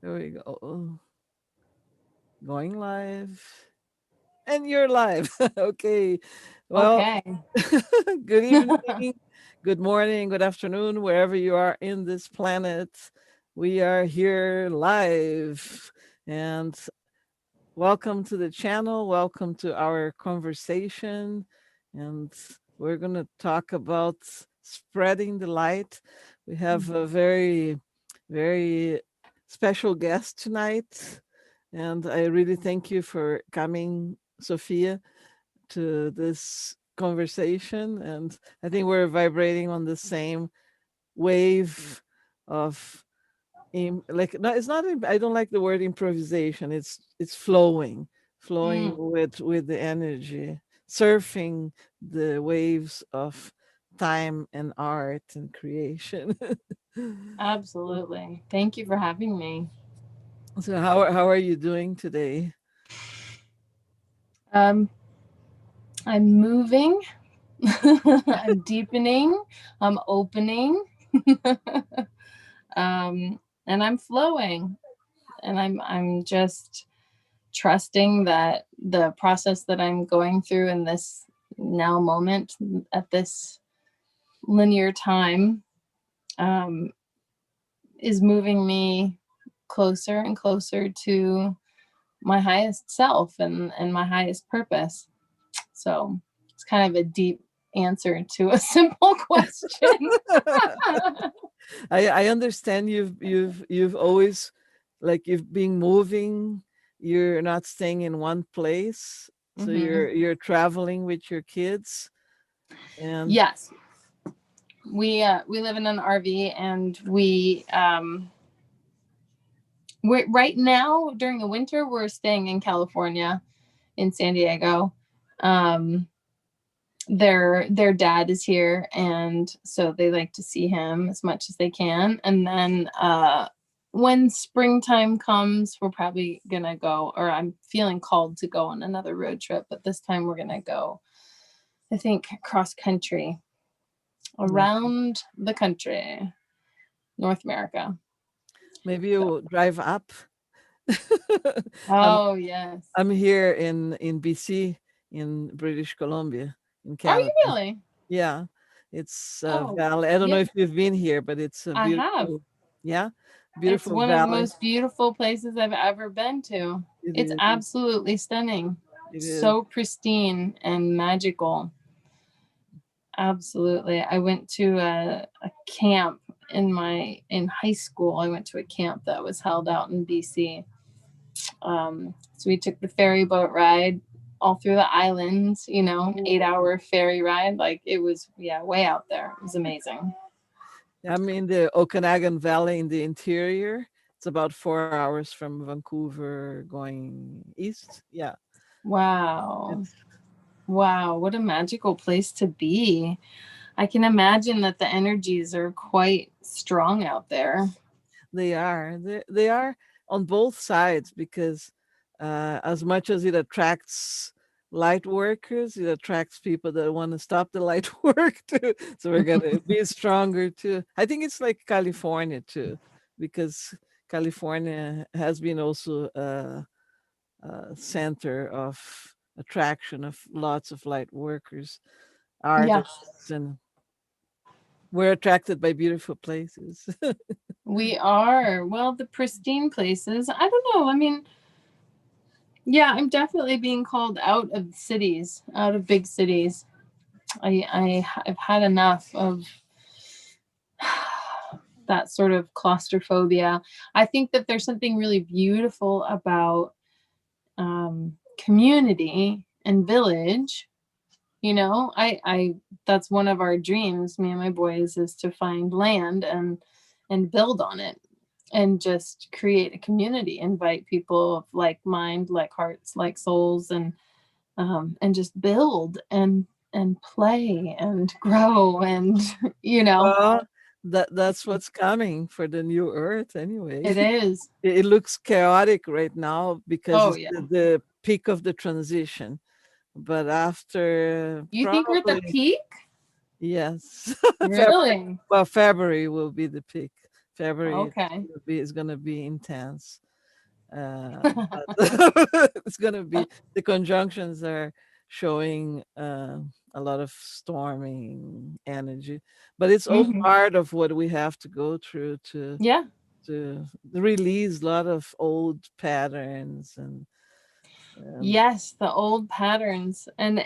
There we go. Going live. And you're live. Okay. Well, Okay. good evening, good morning, good afternoon, wherever you are in this planet. We are here live. And welcome to the channel. Welcome to our conversation. And we're going to talk about spreading the light. We have a very, very special guest tonight. And I really thank you for coming, Sophia, to this conversation. And I think we're vibrating on the same wave of like no, it's not. I don't like the word improvisation. It's flowing Mm, with the energy, surfing the waves of time and art and creation. absolutely. Thank you for having me. So how are you doing today? Um, I'm moving. I'm deepening. I'm opening. um, and I'm flowing. And I'm just trusting that the process that I'm going through in this now moment at this linear time um, is moving me closer and closer to my highest self and my highest purpose. So it's kind of a deep answer to a simple question. I understand you've always like you've been moving. You're not staying in one place, so hmm you're traveling with your kids. And Yes, we live in an RV, and we right now during the winter we're staying in California, in San Diego. Um, their dad is here, and so they like to see him as much as they can. And then when springtime comes, we're probably gonna go, or I'm feeling called to go on another road trip, but this time we're gonna go, I think, cross country like, around the country, North America. maybe So, you drive up. I'm oh yes. I'm here in BC, in British Columbia, in Are you Canada. really? Yeah, it's a Oh valley. I don't know yeah, if you've been here, but it's a I have. beautiful, yeah, It's beautiful one of the valley. most beautiful places I've ever been to. It It's is. absolutely stunning. It is. So pristine and magical. Absolutely. I went to a camp in high school. I went to a camp that was held out in BC. So we took the ferry boat ride all through the islands, 8 hour ferry ride. Like it was, yeah, way out there. It was amazing. I'm in the Okanagan Valley in the interior. It's about 4 hours from Vancouver going east. Yeah, Wow. it's Wow. What a magical place to be. I can imagine that the energies are quite strong out there. they are on both sides because as much as it attracts light workers, it attracts people that want to stop the light work too. So we're gonna be stronger too. I think it's like California too, because California has been also center of attraction of lots of light workers, Yeah, artists, and we're attracted by beautiful places. we are. Well, the pristine places. I don't know. I mean, yeah, I'm definitely being called out of cities, out of big cities. I've had enough of that sort of claustrophobia. I think that there's something really beautiful about community and village. I that's one of our dreams, me and my boys, is to find land and build on it and just create a community, invite people of like mind, like hearts, like souls, and just build and play and grow and you know Well, that's what's coming for the new earth anyway. it is. It looks chaotic right now because Oh it's yeah. the peak of the transition. But after You think we're at the probably, peak? yes, February. Really? Well, February will be the peak. February Okay. is gonna be intense. But it's gonna be, the conjunctions are showing a lot of storming energy, but it's all Hmm. part of what we have to go through Yeah. to release a lot of old patterns and Yes, the old patterns. And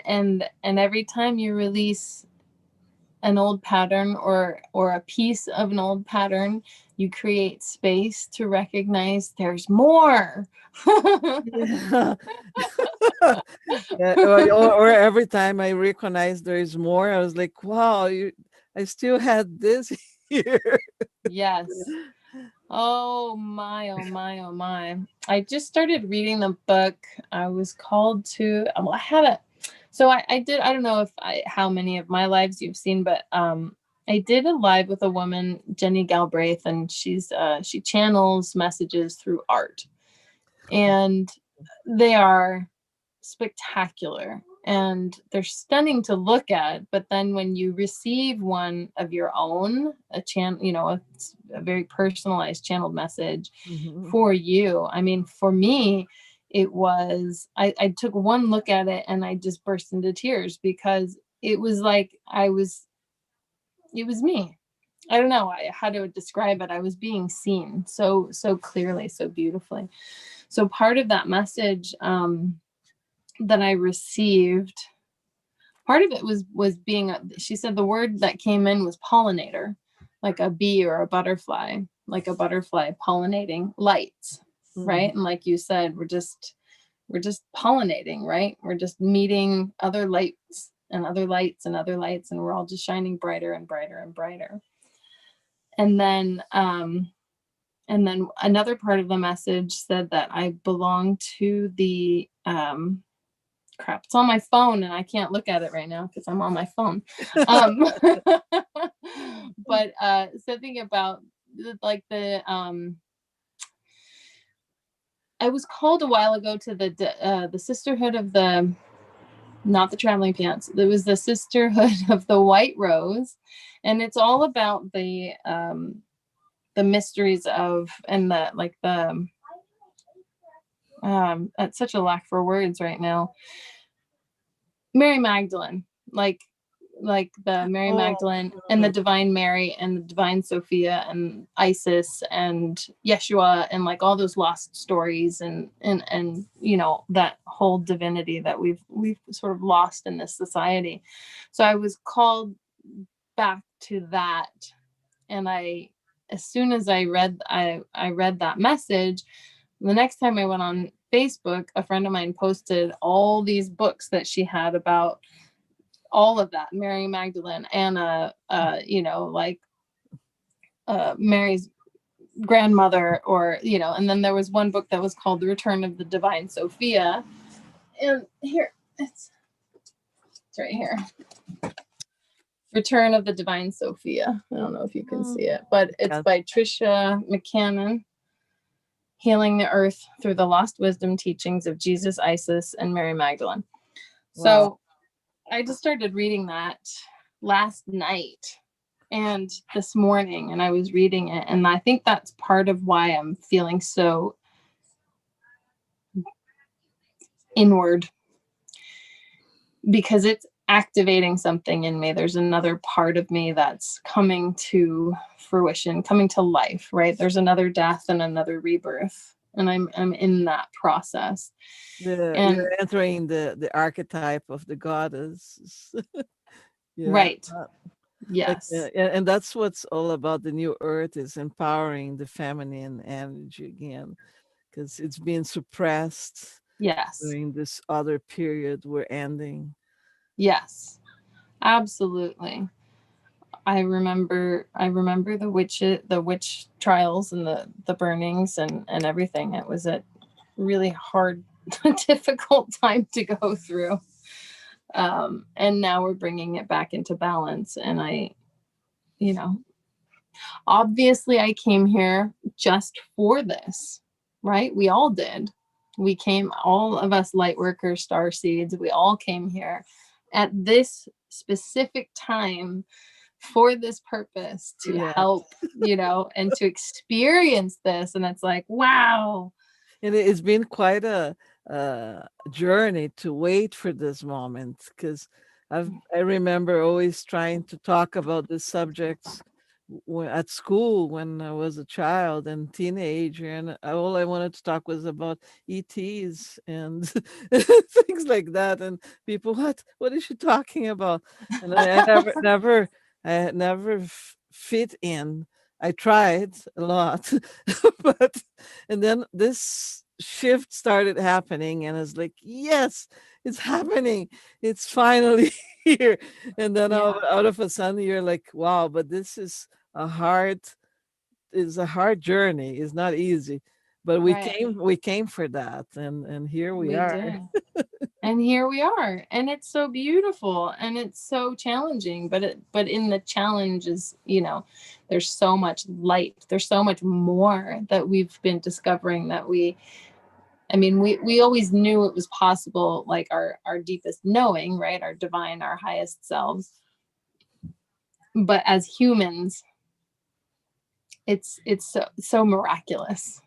every time you release an old pattern or a piece of an old pattern, you create space to recognize there's more. yeah. Yeah, or every time I recognize there is more, I was like, wow, I still had this here. Yes. Oh my, oh my, oh my. I just started reading the book. I was called to, well, I had a, so I did, I don't know if how many of my lives you've seen, but I did a live with a woman, Jenny Galbraith, and she channels messages through art. And they are spectacular and they're stunning to look at, but then when you receive one of your own, a channel, a very personalized channeled message Mhm. for you, I mean, for me, it was, I took one look at it and I just burst into tears because it was like it was me. I don't know how to describe it. I was being seen so clearly, so beautifully. So part of that message that I received, part of it was being she said the word that came in was pollinator, like a bee or a butterfly, like a butterfly pollinating lights, Mhm. right? And like you said, we're just pollinating, right? We're just meeting other lights and other lights and other lights, and we're all just shining brighter and brighter and brighter. And then another part of the message said that I belong to the crap, it's on my phone and I can't look at it right now because I'm on my phone. Um, but something about like I was called a while ago to the Sisterhood of the, not the Traveling Pants. There was the Sisterhood of the White Rose, and it's all about the mysteries of, and the like the that's such a lack for words right now. Mary Magdalene, like the Mary Oh, Magdalene and the Divine Mary and the Divine Sophia and Isis and Yeshua and like all those lost stories and that whole divinity that we've sort of lost in this society. So I was called back to that, and as soon as I read that message, the next time I went on Facebook, a friend of mine posted all these books that she had about all of that, Mary Magdalene, Anna, Mary's grandmother, or and then there was one book that was called The Return of the Divine Sophia. And here it's right here. Return of the Divine Sophia. I don't know if you can see it, but it's God. by Tricia McCannon. Healing the Earth through the Lost Wisdom Teachings of Jesus, Isis, and Mary Magdalene. Wow. So I just started reading that last night and this morning, and I was reading it, and I think that's part of why I'm feeling so inward, because it's activating something in me. There's another part of me that's coming to fruition, coming to life, right? There's another death and another rebirth, and I'm in that process. And You're entering the archetype of the goddess. Yeah. right, yes, And that's what's all about. The new earth is empowering the feminine energy again, because it's being suppressed yes, during this other period we're ending. yes, absolutely. I remember the witch trials and the burnings and everything. It was a really hard, difficult time to go through. And now we're bringing it back into balance. And you know, obviously I came here just for this, right? We all did. We came, all of us light workers, star seeds, we all came here at this specific time for this purpose to Yeah. help, and to experience this. And it's like, wow. And it's been quite a journey to wait for this moment, because I remember always trying to talk about these subjects at school when I was a child and teenager, and all I wanted to talk was about ETs and things like that. And people, what is she talking about? And I never fit in. I tried a lot, but and then this shift started happening, and it's like, yes, it's happening. It's finally here. And then Yeah. out of a sudden, you're like, wow, but this a hard is a hard journey. It's not easy. But Right. we came for that, and here we We are. did. And here we are. And it's so beautiful and it's so challenging. But in the challenge is, there's so much light. There's so much more that we've been discovering that we always knew it was possible, like our deepest knowing, right? Our divine, our highest selves. But as humans, it's so miraculous,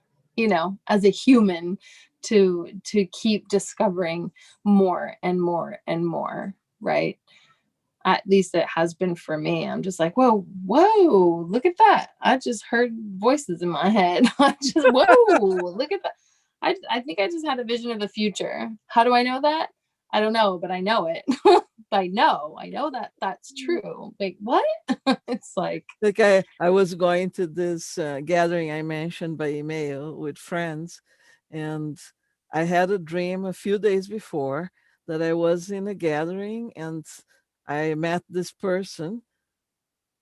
as a human, to keep discovering more and more and more, right? At least it has been for me. I'm just like, whoa, look at that. I just heard voices in my head. Whoa, look at that. I think I just had a vision of the future. How do I know that? I don't know, but I know it. I know that that's true. Like, what? It's like, Like I was going to this gathering I mentioned by email with friends, and I had a dream a few days before that I was in a gathering and I met this person,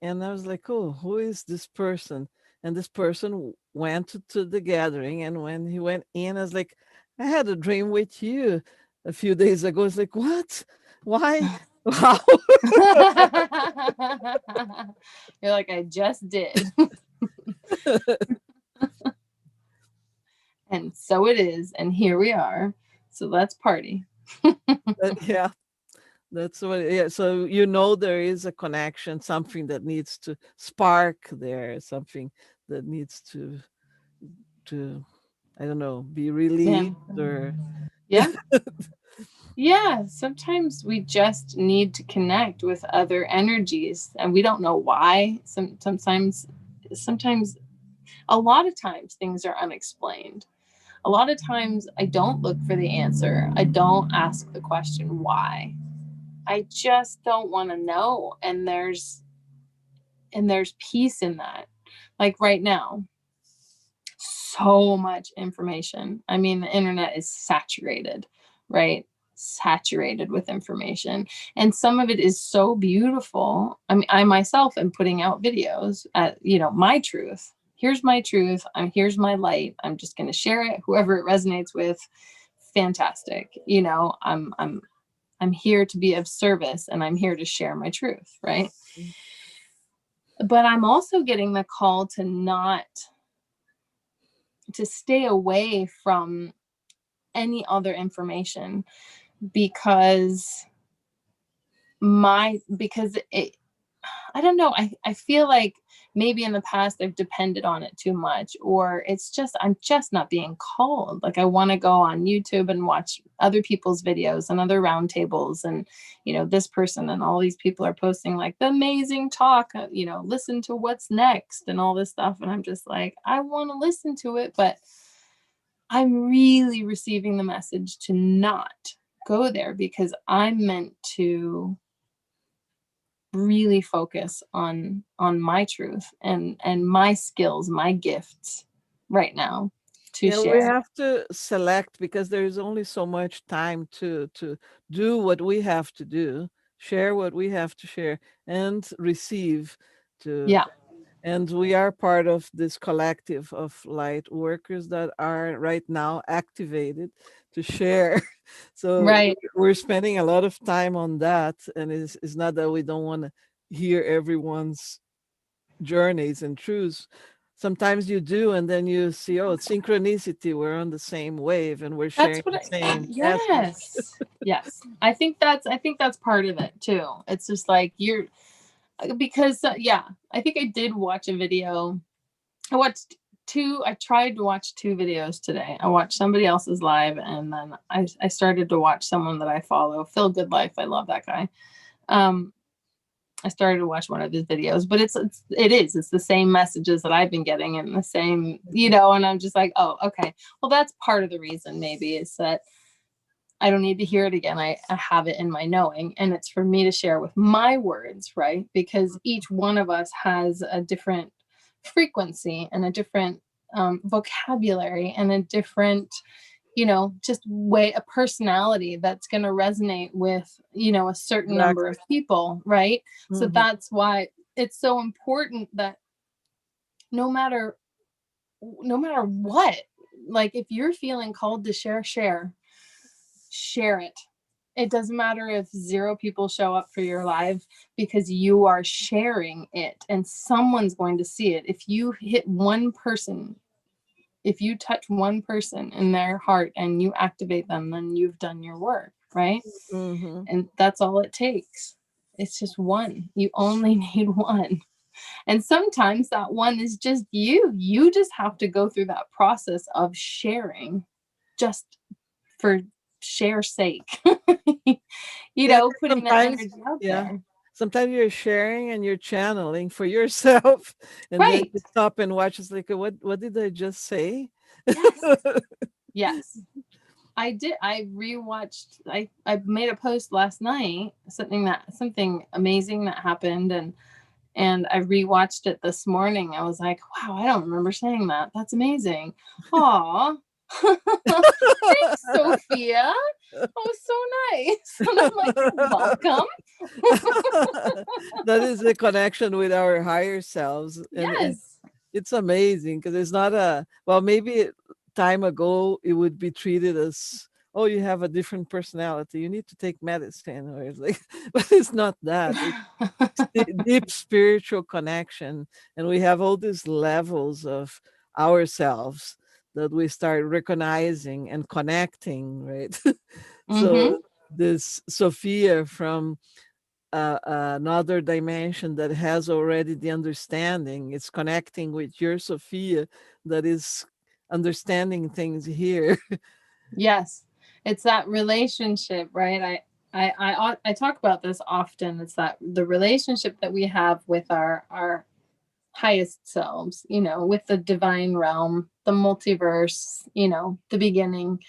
and I was like, oh, who is this person? And this person went to the gathering, and when he went in, I was like, I had a dream with you a few days ago. It's like, what? Why? Wow. you're like, I just did. And so it is. And here we are. So let's party. Yeah, that's what, yeah. So there is a connection, something that needs to spark there, something that needs to I don't know, be Yeah. released or yeah. Yeah. Yeah. Sometimes we just need to connect with other energies and we don't know why. Sometimes, a lot of times things are unexplained. A lot of times I don't look for the answer. I don't ask the question why. I just don't want to know. And there's peace in that. Like right now, so much information. I mean, the internet is saturated, right? Saturated with information. And some of it is so beautiful. I mean, I myself am putting out videos at, my truth. Here's my truth. Here's my light. I'm just going to share it. Whoever it resonates with, fantastic. I'm here to be of service and I'm here to share my truth, right? But I'm also getting the call to stay away from any other information because it, I don't know. I feel like maybe in the past I've depended on it too much, or I'm just not being called. Like I want to go on YouTube and watch other people's videos and other roundtables, and this person and all these people are posting like the amazing talk. Listen to what's next and all this stuff, and I'm just like, I want to listen to it, but I'm really receiving the message to not go there because I'm meant to really focus on my truth and my skills, my gifts right now to Yeah, we share. have to select because there is only so much time to do what we have to do, share what we have to share, and receive to. Yeah, And we are part of this collective of light workers that are right now activated to share. So right. we're spending a lot of time on that. And it's not that we don't want to hear everyone's journeys and truths. Sometimes you do, and then you see, oh, synchronicity, we're on the same wave and we're That's sharing what the same essence. yes. Yes. I think that's part of it too. It's just like because yeah, I think I did watch a video. I watched I tried to watch two videos today. I watched somebody else's live, and then I started to watch someone that I follow, Phil Good Life. I love that guy. um I started to watch one of his videos, but it's the same messages that I've been getting, and the same, and I'm just like, oh, okay, well, that's part of the reason, maybe, is that I don't need to hear it again. I have it in my knowing, and it's for me to share with my words, right? Because each one of us has a different frequency and a different vocabulary and a different, just a personality that's going to resonate with, a certain number Exactly. of people, right? So Mhm. that's why it's so important that no matter what, like, if you're feeling called to share it. It doesn't matter if 0 people show up for your live, because you are sharing it and someone's going to see it. If you hit one person, if you touch one person in their heart and you activate them, then you've done your work, right? Mhm. And that's all it takes. It's just one. You only need one. And sometimes that one is just you. You just have to go through that process of sharing, just for share sake. Yeah, 'cause Putting that sometimes, energy out yeah, there. sometimes you're sharing and you're channeling for yourself, and then Right. you stop and watch. It's like, what did I just say? Yes. Yes. I did. I rewatched. I made a post last night, something amazing that happened, and I rewatched it this morning. I was like, wow, I don't remember saying that. That's amazing. Aw. Thanks, Sophia. Oh, so nice. And I'm like, you're welcome. That is the connection with our higher selves, and Yes. it's amazing because it's not a, well, maybe time ago it would be treated as, oh, you have a different personality, you need to take medicine, or it's like, but it's not that. It's deep spiritual connection, and we have all these levels of ourselves that we start recognizing and connecting, right? So Mm-hmm. this Sophia from another dimension that has already the understanding. It's connecting with your Sophia that is understanding things here. Yes, it's that relationship, right? I talk about this often. It's that the relationship that we have with our highest selves, with the divine realm, the multiverse, the beginning,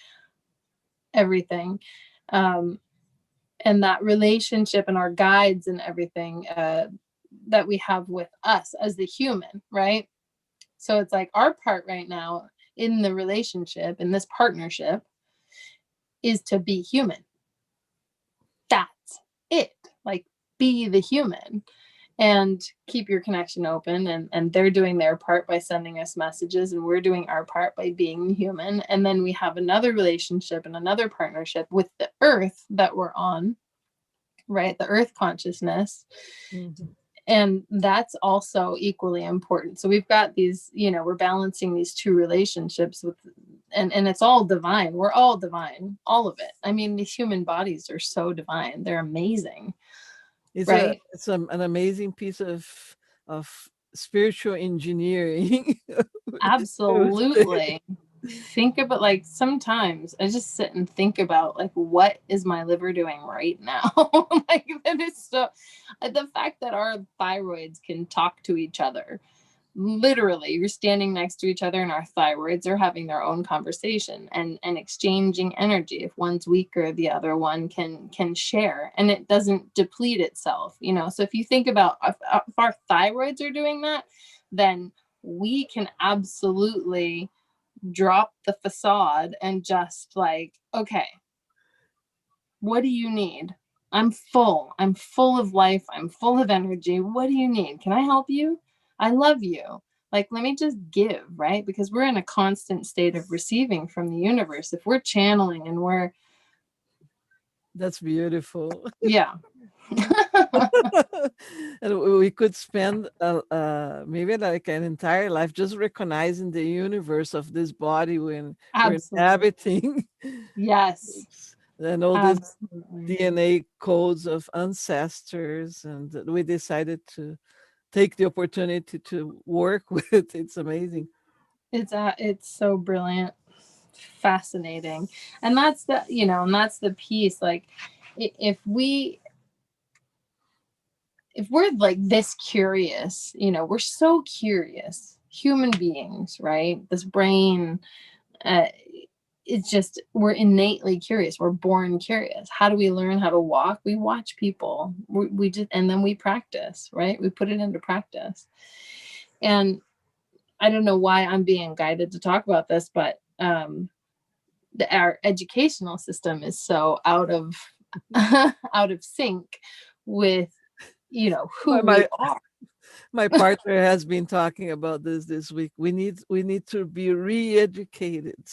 everything, um, and that relationship and our guides and everything, that we have with us as the human, right? So it's like our part right now in the relationship, in this partnership, is to be human. That's it. Like, be the human and keep your connection open, and they're doing their part by sending us messages, and we're doing our part by being human. And then we have another relationship and another partnership with the earth that we're on, right? The earth consciousness. Mhm. And that's also equally important. So we've got these, we're balancing these two relationships with, and it's all divine. We're all divine, all of it. I mean, these human bodies are so divine. They're amazing, right? An amazing piece of spiritual engineering. Absolutely. Think about, like, sometimes I just sit and think about, like, what is my liver doing right now? Like, that is so, the fact that our thyroids can talk to each other. Literally, you're standing next to each other and our thyroids are having their own conversation and exchanging energy. If one's weaker, the other one can share, and it doesn't deplete itself. So if you think about, if our thyroids are doing that, then we can absolutely drop the facade and just, like, okay, what do you need? I'm full of life. I'm full of energy. What do you need? Can I help you? I love you. Like, let me just give, right? Because we're in a constant state of receiving from the universe. If we're channeling and we're, That's beautiful. yeah. And we could spend maybe like an entire life just recognizing the universe of this body when we're Absolutely. inhabiting. Yes. and all these Absolutely. DNA codes of ancestors, and we decided to take the opportunity to work with. It's amazing. It's so brilliant, fascinating. And that's the, and that's the piece. Like, if we're like this curious, we're so curious human beings, right? This brain, uh, it's just, we're innately curious. We're born curious. How do we learn how to walk? We watch people. We just, and then we practice, right? We put it into practice. And I don't know why I'm being guided to talk about this, but our educational system is so out of out of sync with, who My, we my are. my partner has been talking about this week. We need to be re-educated.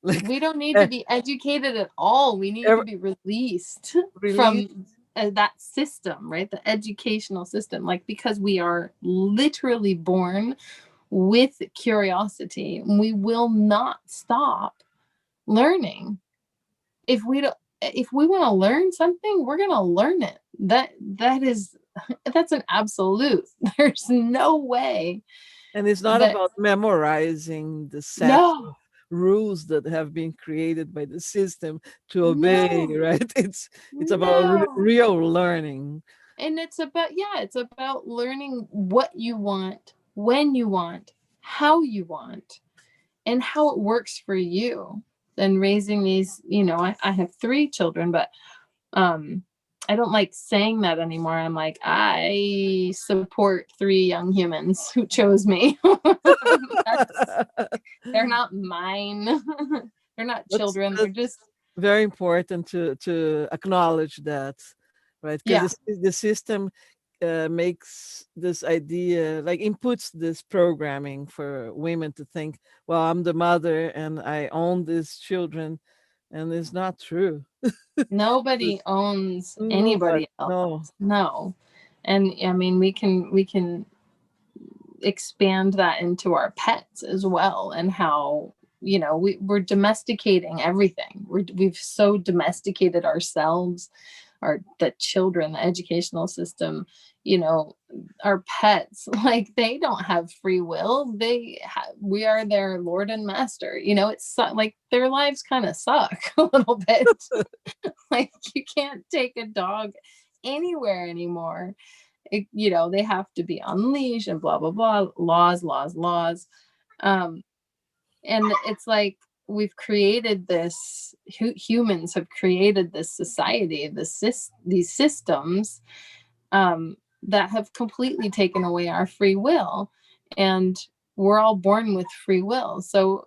Like We don't need to eh, be educated at all. We need to ev- be released release. from that system, right? The educational system, like, because we are literally born with curiosity. We will not stop learning. If we want to learn something, we're going to learn it. That's an absolute. There's no way And it's not that. about memorizing the set No, of rules that have been created by the system to obey, no, right? It's about no. real learning. And it's about learning what you want, when you want, how you want, and how it works for you. And raising these, I have 3 children, but um I don't like saying that anymore. I'm like, I support 3 young humans who chose me. That's, they're not mine. They're not children. They're That's just, very important to acknowledge that, right? Because yeah. the system makes this idea, like inputs this programming for women to think, well, I'm the mother and I own these children, and it's not true. Nobody owns Nobody, anybody else. no. No. And I mean, we can expand that into our pets as well, and how, we're domesticating everything. We've so domesticated ourselves, the children, the educational system, you know our pets. Like, they don't have free will. We are their lord and master. It's like their lives kind of suck a little bit. Like, you can't take a dog anywhere anymore. They have to be on leash and blah blah blah, laws. um and it's like, we've created this, humans have created this society, these systems, that have completely taken away our free will. And we're all born with free will. So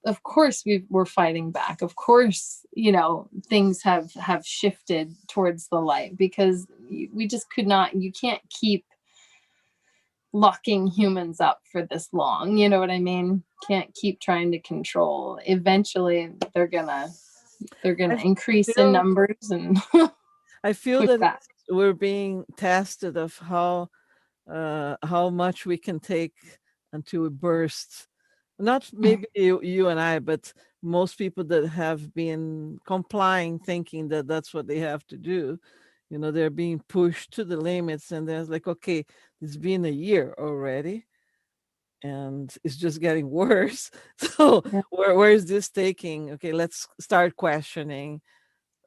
of course we're fighting back. Of course, things have shifted towards the light, because we just could not. You can't keep locking humans up for this long. You know what I mean? Can't keep trying to control. Eventually, they're gonna I increase in feel numbers and I feel push that back. we're being tested of how much we can take until we burst. Not maybe you and I, but most people that have been complying, thinking that that's what they have to do. They're being pushed to the limits, and there's like, okay, it's been a year already, and it's just getting worse. So Yeah. where is this taking? Okay, let's start questioning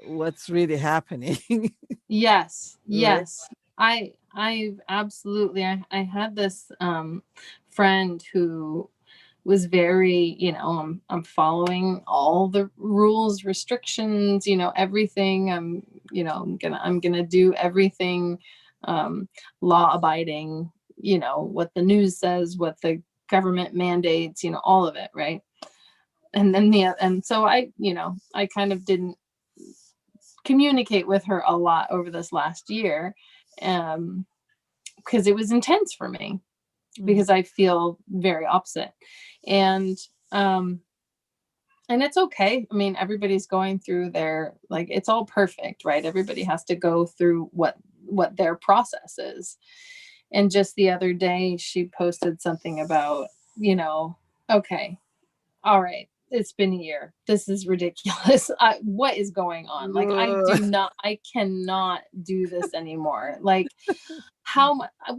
what's really happening. Yes, Right? yes. I absolutely. I had this friend who was very, I'm following all the rules, restrictions, everything. I'm gonna do everything, law abiding, what the news says, what the government mandates, all of it, right? And so I kind of didn't communicate with her a lot over this last year, um because it was intense for me, Mm. because I feel very opposite. And um and it's okay. I mean, everybody's going through their, like, it's all perfect, right? Everybody has to go through what their process is. And just the other day she posted something about, okay, all right, it's been a year. This is ridiculous. What is going on? Like, I cannot do this anymore. Like,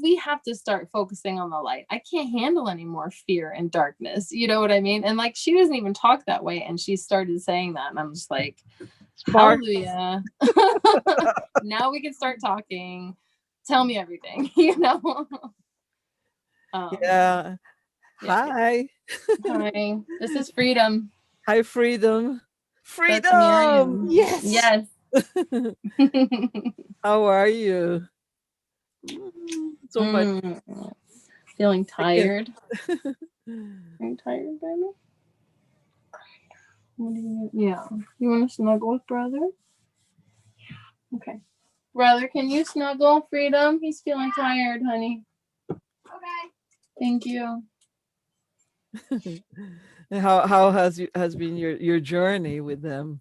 we have to start focusing on the light. I can't handle any more fear and darkness. You know what I mean? And like, she doesn't even talk that way. And she started saying that. And I'm just like, Spark. hallelujah. Now we can start talking. Tell me everything, you know? Yeah. Yeah. Hi. Hi. This is Freedom. Hi, Freedom. That's Freedom. Miriam. Yes. Yes. How are you? So much. Feeling I can't- tired. Are you tired, baby? What do you? Yeah. You want to snuggle with brother? Okay. Brother, can you snuggle, Freedom? He's feeling tired, honey. Okay. Thank you. How has been your journey with them?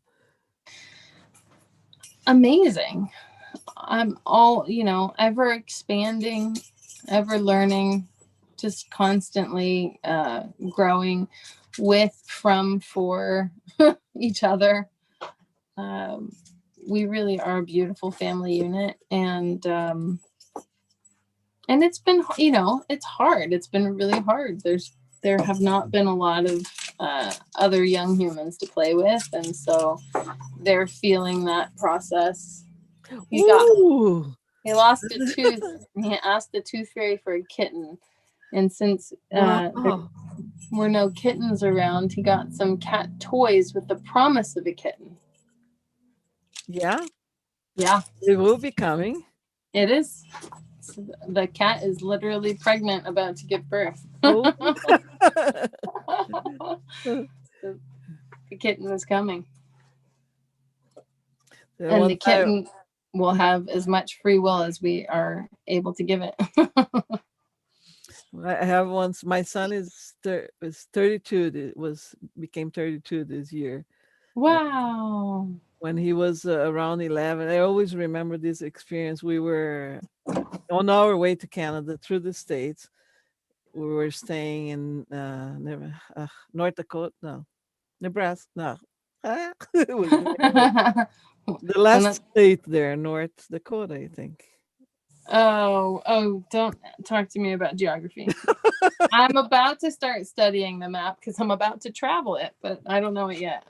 Amazing. I'm all, ever expanding, ever learning, just constantly growing with, from, for each other. We really are a beautiful family unit, and it's been, it's hard. It's been really hard. There have not been a lot of other young humans to play with, and so they're feeling that process. He lost a tooth. And he asked the tooth fairy for a kitten, and since there were no kittens around, he got some cat toys with the promise of a kitten. Yeah. Yeah, It will be coming. it is. The cat is literally pregnant, about to give birth. Oh. The kitten is coming. Yeah, And the kitten will have as much free will as we are able to give it. I have once. My son is 32. Became 32 this year. Wow. When he was around 11, I always remember this experience. We were on our way to Canada through the states. We were staying in North Dakota, no, Nebraska, no. It was the last state there, North Dakota, I think. Oh, don't talk to me about geography. I'm about to start studying the map because I'm about to travel it, but I don't know it yet.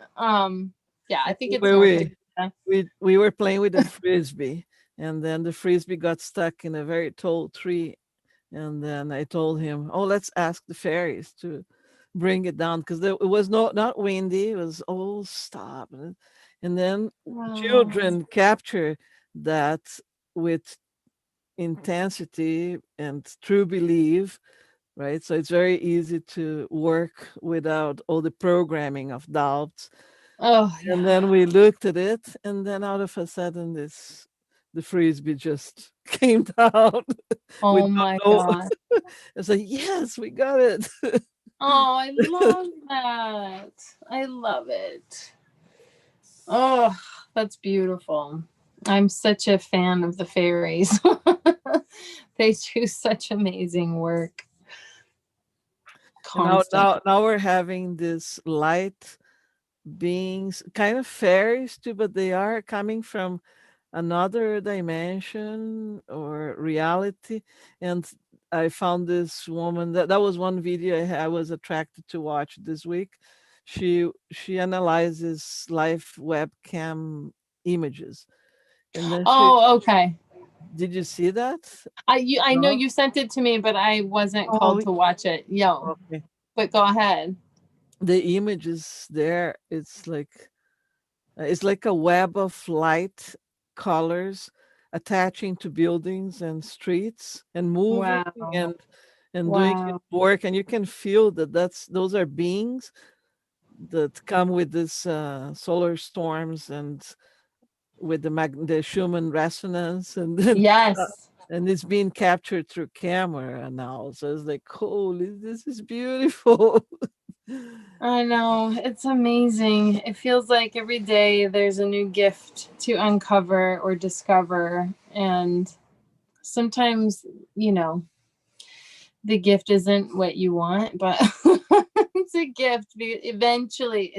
Yeah, I think it's Where North Dakota. we were playing with a frisbee, and then the frisbee got stuck in a very tall tree, and then I told him, "Oh, let's ask the fairies to bring it down because it was not windy. It was all stop." And then children capture that with intensity and true belief, right? So it's very easy to work without all the programming of doubts. Oh, yeah. And then we looked at it, and then out of a sudden, the frisbee just came down. Oh my God. It's like, yes, we got it. Oh, I love that. I love it. Oh, that's beautiful. I'm such a fan of the fairies. They do such amazing work. Now we're having this light beings, kind of fairies too, but they are coming from another dimension or reality. And I found this woman that was one video I was attracted to watch this week. She analyzes live webcam images, and then okay. did you see that? I know you sent it to me, but I wasn't called to watch it. Okay. But go ahead. The image is there. It's like a web of light colors attaching to buildings and streets and moving Wow. and doing its work, and you can feel those are beings that come with this solar storms and with the Schumann resonance, and then Yes. and it's being captured through camera now. So it's like, holy, this is beautiful. I know. It's amazing. It feels like every day there's a new gift to uncover or discover. And sometimes, the gift isn't what you want, but it's a gift. Eventually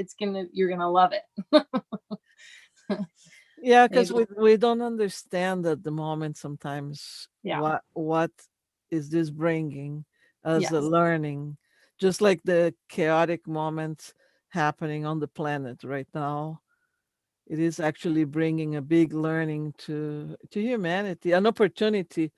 you're gonna love it. Yeah, because Maybe. we don't understand at the moment sometimes Yeah. what is this bringing as a Yes. learning, just like the chaotic moments happening on the planet right now. It is actually bringing a big learning to humanity, an opportunity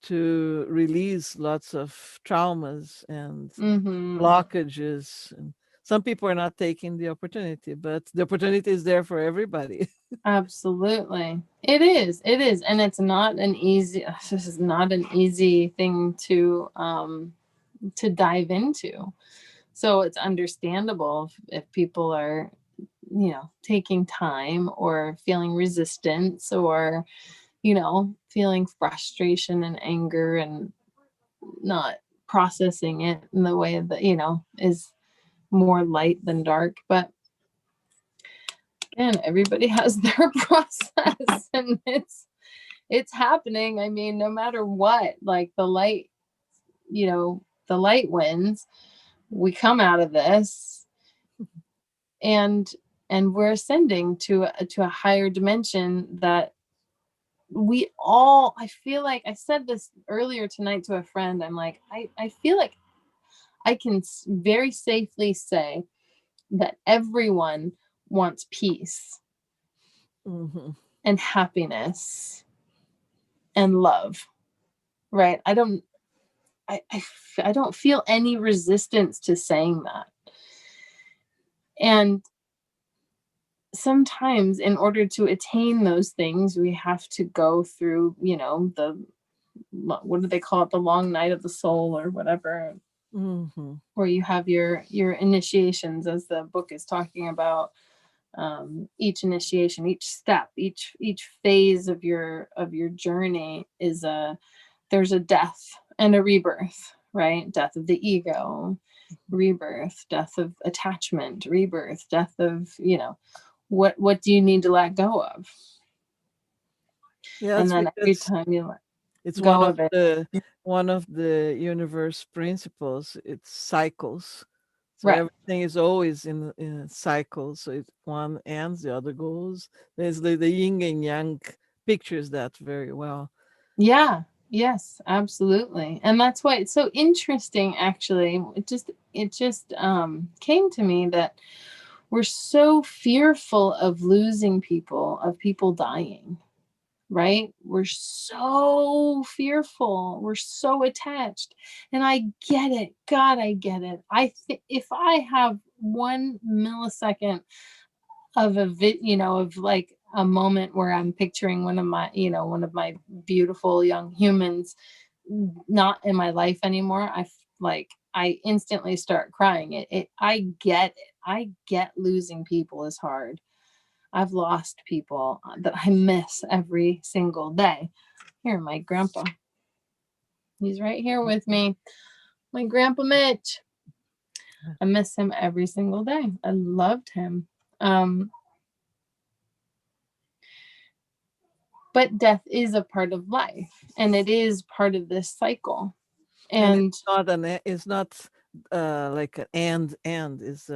to release lots of traumas and Mm-hmm. blockages. And some people are not taking the opportunity, but the opportunity is there for everybody. Absolutely. It is. It is. And it's not an easy, this is not an easy thing to dive into. So it's understandable if people are, taking time or feeling resistance or, feeling frustration and anger and not processing it in the way that, is more light than dark. But again, everybody has their process and it's happening. I mean, no matter what, like the light wins. We come out of this and we're ascending to a higher dimension that we all, I feel like I said this earlier tonight to a friend. I'm like, I feel like I can very safely say that everyone wants peace Hmm. and happiness and love, right? I don't feel any resistance to saying that. And sometimes in order to attain those things, we have to go through, the, what do they call it? The long night of the soul or whatever, Hmm. where you have your initiations, as the book is talking about. Each initiation, each step, each phase of your journey is there's a death and a rebirth, right? Death of the ego, rebirth, death of attachment, rebirth, death of, what do you need to let go of? Yeah, And it's then every because time you let it's go of it. one of the universe principles. It's cycles. So Right. everything is always in cycles. So it one ends, the other goes. There's the yin and yang pictures that very well. Yeah. Yes, absolutely. And that's why it's so interesting, actually. It just came to me that we're so fearful of losing people, of people dying, right? We're so fearful. We're so attached. And I get it. God, I get it. If I have 1 millisecond of of like a moment where I'm picturing one of my beautiful young humans not in my life anymore, I instantly start crying. I get it. I get losing people is hard. I've lost people that I miss every single day. Here, my grandpa. He's right here with me. My grandpa Mitch. I miss him every single day. I loved him. Um, but death is a part of life, and it is part of this cycle. And And it's not like an and. it's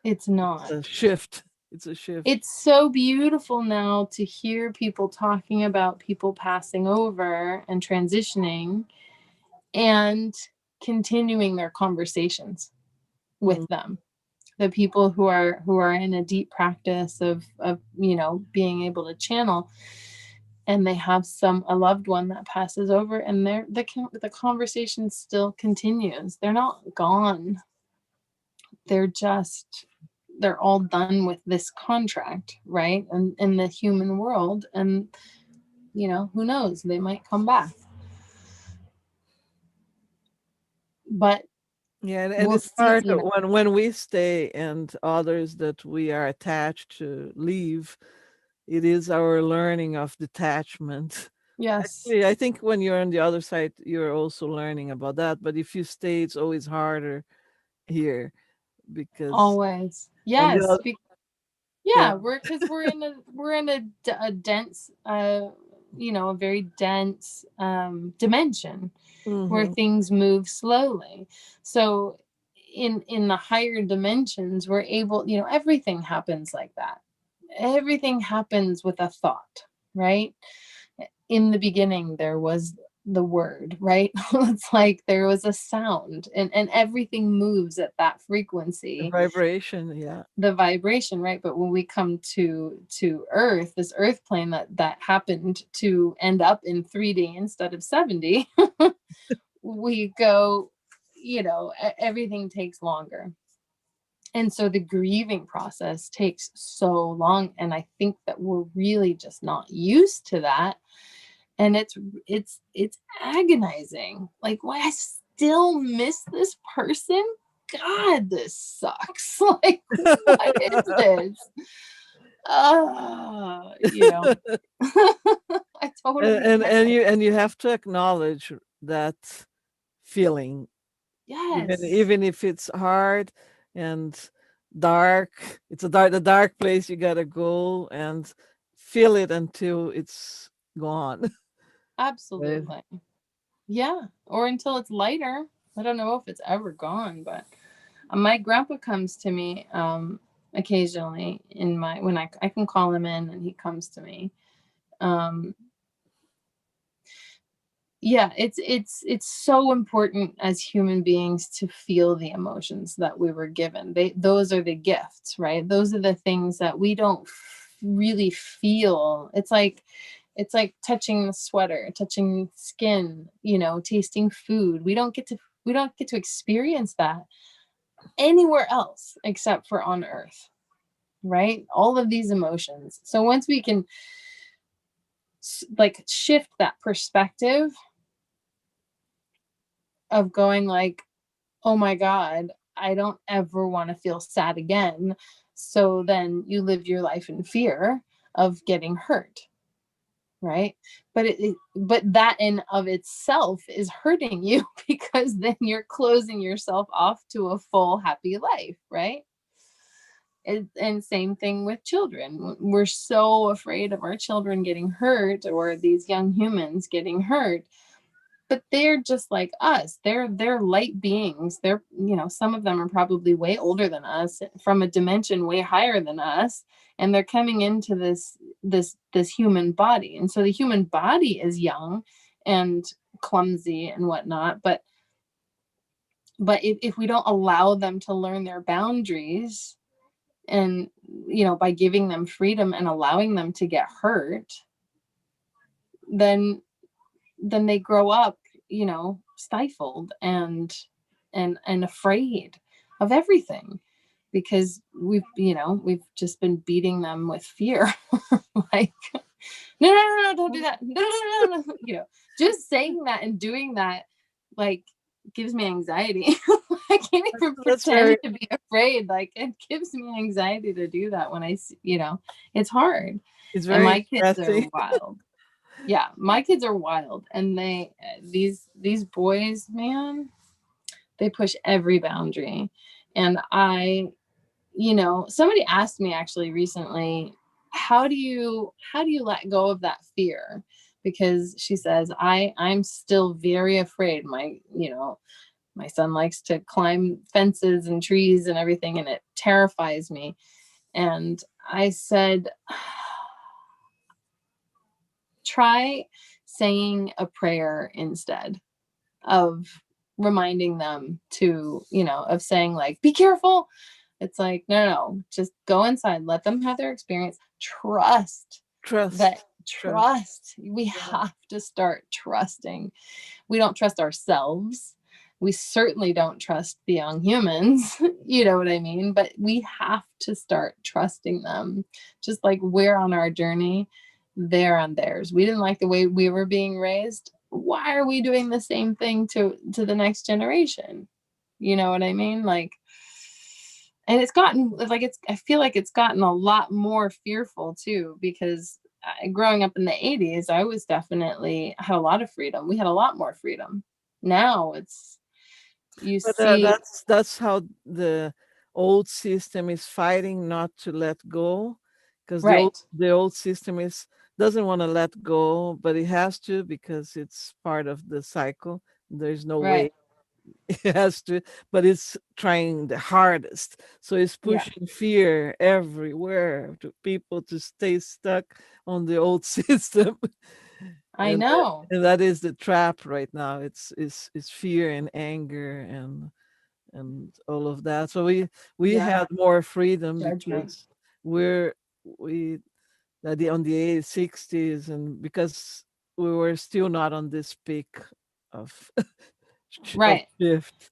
It's not. a shift. It's a shift. It's so beautiful now to hear people talking about people passing over and transitioning and continuing their conversations with Mm. them, the people who are in a deep practice of being able to channel, and they have a loved one that passes over, and the conversation still continues. They're not gone. they're just they're all done with this contract, right? And in the human world, and who knows, they might come back, but Yeah, and we'll it's see. hard when we stay and others that we are attached to leave. It is our learning of detachment. Yes. Actually, I think when you're on the other side, you're also learning about that. But if you stay, it's always harder here because Always. on the Yes. other, yeah. Yeah, we're in a dense, a very dense dimension where Hmm. things move slowly. So in the higher dimensions, we're able, everything happens like that. Everything happens with a thought, right? In the beginning there was the word, right? It's like there was a sound, and everything moves at that The frequency, vibration, yeah. the vibration, right? But when we come to earth, this earth plane that happened to end up in 3D instead of 70, we go, everything takes longer. And so the grieving process takes so long, and I think that we're really just not used to that. And it's agonizing. Like, why I still miss this person? God, this sucks. Like, what is this? I totally and get and it. you and you have to acknowledge that feeling, even Yes, even if it's hard and dark. It's the dark place you gotta go and feel it until it's gone. Right? absolutely. Yeah, or until it's lighter. I don't know if it's ever gone, but my grandpa comes to me occasionally in my when I can call him in and he comes to me. Um, yeah, it's so important as human beings to feel the emotions that we were given. Those are the gifts, right? Those are the things that we don't really feel. It's like touching the sweater, touching skin, tasting food. We don't get to experience that anywhere else except for on earth, right? All of these emotions. So once we can like shift that perspective of going like, oh my God, I don't ever want to feel sad again. So then you live your life in fear of getting hurt, right? But that in of itself is hurting you because then you're closing yourself off to a full happy life, right? And same thing with children. We're so afraid of our children getting hurt or these young humans getting hurt, but they're just like us. They're light beings. Some of them are probably way older than us, from a dimension way higher than us, and they're coming into this human body. And so the human body is young and clumsy and whatnot, but if we don't allow them to learn their boundaries, and by giving them freedom and allowing them to get hurt, then they grow up stifled and afraid of everything, because we've just been beating them with fear. Like, no, no, no, no, don't do that. No, no, no, no, no. Just saying that and doing that, like, gives me anxiety. I can't even That's pretend very to be afraid. Like, it gives me anxiety to do that when I see, it's hard. it's And very my kids are expressing. wild. Yeah, my kids are wild, and these boys, man, they push every boundary. And somebody asked me actually recently, how do you let go of that fear? Because she says, I'm still very afraid. My son likes to climb fences and trees and everything, and it terrifies me. And I said, try saying a prayer instead of reminding them of saying, like, be careful. It's like, no, no, no, just go inside, let them have their experience. Trust that, Trust. Trust. we Yeah. have to start trusting. We don't trust ourselves. We certainly don't trust the young humans. You know what I mean? But we have to start trusting them. Just like we're on our journey, they're on theirs. We didn't like the way we were being raised. Why are we doing the same thing to the next generation? You know what I mean? Like, and it's gotten like I feel like it's gotten a lot more fearful too, because growing up in the 80s, I was definitely had a lot of freedom. We had a lot more freedom. Now it's, you But see, that's how the old system is fighting not to let go, because the old right, the old system is doesn't want to let go, but it has to because it's part of the cycle. There's no right. way. it has to, but it's trying the hardest. So it's Yeah, pushing fear everywhere to people to stay stuck on the old system. I know. And that is the trap right now. It's fear and anger and all of that. So we Yeah, had more freedom judgment. because we on the 60s, and because we were still not on this peak of of Right. shift.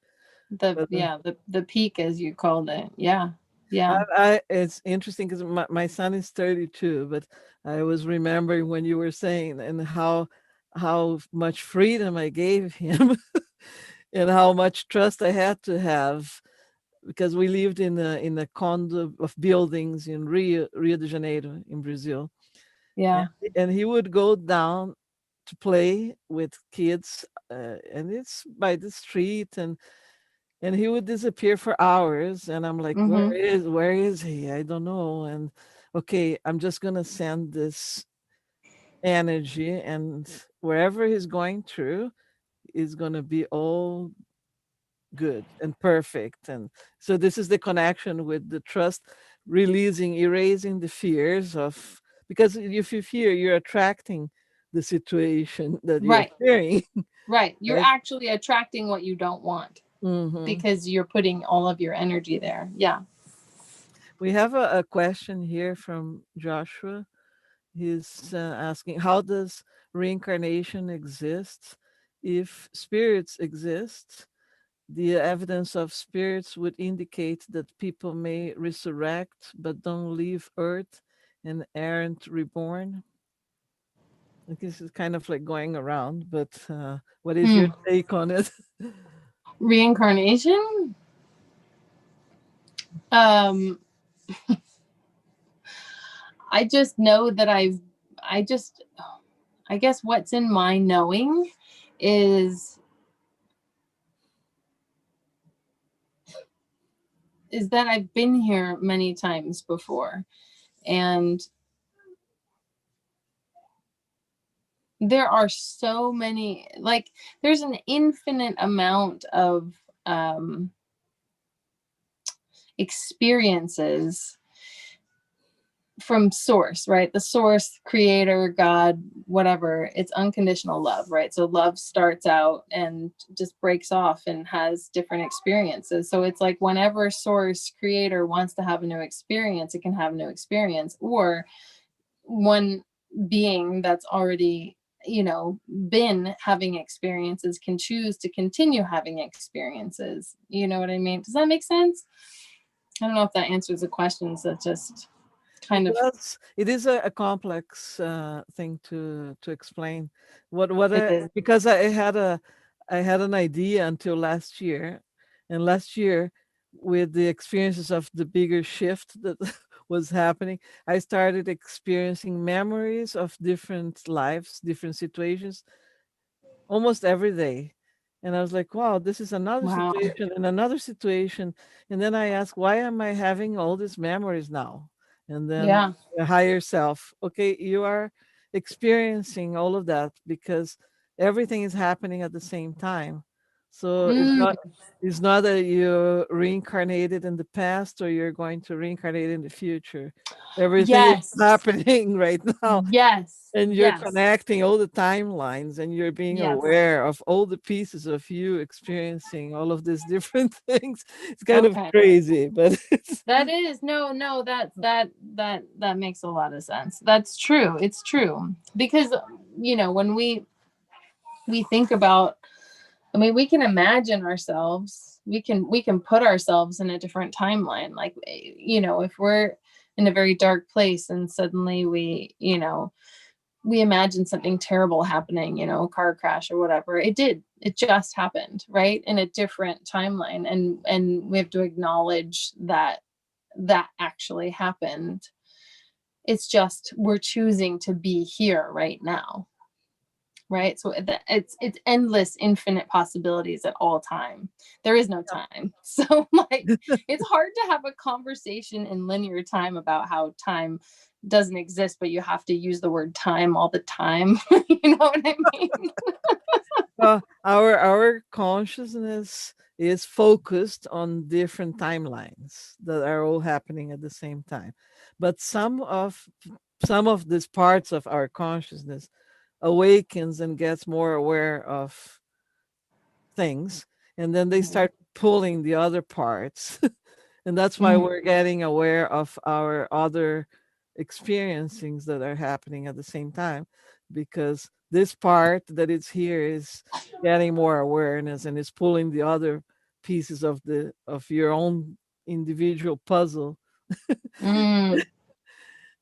The But yeah, the peak as you called it. Yeah. Yeah. it's interesting because my son is 32, but I was remembering when you were saying and how much freedom I gave him and how much trust I had to have, because we lived in a condo of buildings in Rio de Janeiro in Brazil. And, Yeah. and he would go down to play with kids, and it's by the street, and he would disappear for hours, and I'm like, Mm-hmm. where is he? I don't know. And okay, I'm just gonna send this energy, and wherever he's going through is gonna be all good and perfect. And so this is the connection with the trust, releasing, erasing the fears of, because if you fear, you're attracting the situation that you're Right. fearing. Right. You're Right. actually attracting what you don't want Hmm. because you're putting all of your energy there. Yeah. We have a question here from Joshua. He's asking, how does reincarnation exist? If spirits exist, the evidence of spirits would indicate that people may resurrect but don't leave Earth and aren't reborn. Like, this is kind of like going around, but what is your Hmm. take on it? Reincarnation? Um, I just know that I just, I guess what's in my knowing is is that I've been here many times before, and there are so many, like there's an infinite amount of um experiences from source, right? The source, creator, God, whatever. It's unconditional love, right? So love starts out and just breaks off and has different experiences. So it's like whenever source, creator wants to have a new experience, it can have a new experience. Or one being that's already, been having experiences can choose to continue having experiences. You know what I mean? Does that make sense? I don't know if that answers the questions. That just It kind of does. It is a complex thing to explain. it is. Because I had an idea until last year, and last year, with the experiences of the bigger shift that was happening, I started experiencing memories of different lives, different situations, almost every day. And I was like, wow, this is another Wow. situation and another situation. And then I asked, why am I having all these memories now? And then Yeah. the higher self, okay, you are experiencing all of that because everything is happening at the same time. So Mm, it's not that you're reincarnated in the past or you're going to reincarnate in the future. Everything is yes. happening right now, Yes. and you're Yes. connecting all the timelines, and you're being Yes. aware of all the pieces of you experiencing all of these different things. It's kind of Okay. crazy, but it's That is no, that makes a lot of sense. That's true. It's true. Because when we think about, I mean, we can imagine ourselves, we can put ourselves in a different timeline. Like, if we're in a very dark place and suddenly we imagine something terrible happening, a car crash or whatever. It just happened, right? In a different timeline. And we have to acknowledge that that actually happened. It's just we're choosing to be here right now, right? So it's endless, infinite possibilities at all time. There is no time. So like it's hard to have a conversation in linear time about how time doesn't exist, but you have to use the word time all the time. You know what I mean? our consciousness is focused on different timelines that are all happening at the same time, but some of these parts of our consciousness awakens and gets more aware of things, and then they Mhm. start pulling the other parts. And that's why Mhm. we're getting aware of our other experiencings that are happening at the same time, because this part that is here is getting more awareness and is pulling the other pieces of your own individual puzzle. Mm,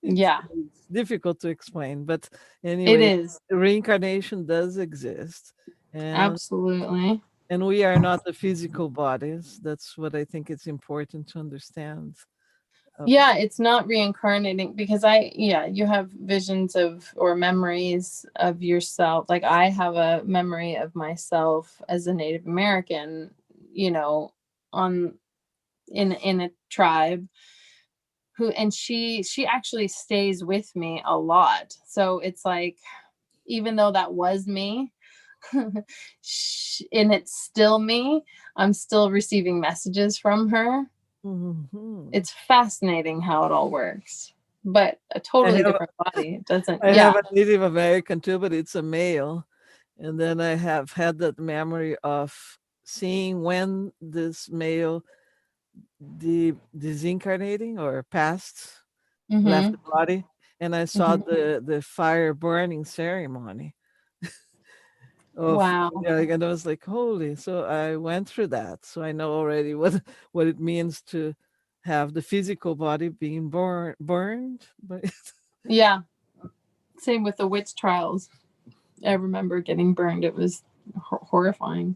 yeah, It's difficult to explain, but it anyway, is. reincarnation does exist, and Absolutely. we are not the physical bodies. That's what I think it's important to understand. Uh, Yeah, it's not reincarnating because yeah, you have visions of or memories of yourself. Like I have a memory of myself as a Native American, you know, on in a tribe who, and she actually stays with me a lot. So it's like, even though that was me, and it's still me, I'm still receiving messages from her. mhm. It's fascinating how it all works, but a I totally have different body. It doesn't, I have yeah. a Native American too, but it's a male. And then I have had that memory of seeing when this male disincarnating or passed, left Mm-hmm. the body, and I saw Mm-hmm. the fire burning ceremony of, Wow. yeah, and I was like, holy. So I went through that. So I know already what it means to have the physical body being burned. But Yeah. Same with the witch trials. I remember getting burned. It was horrifying,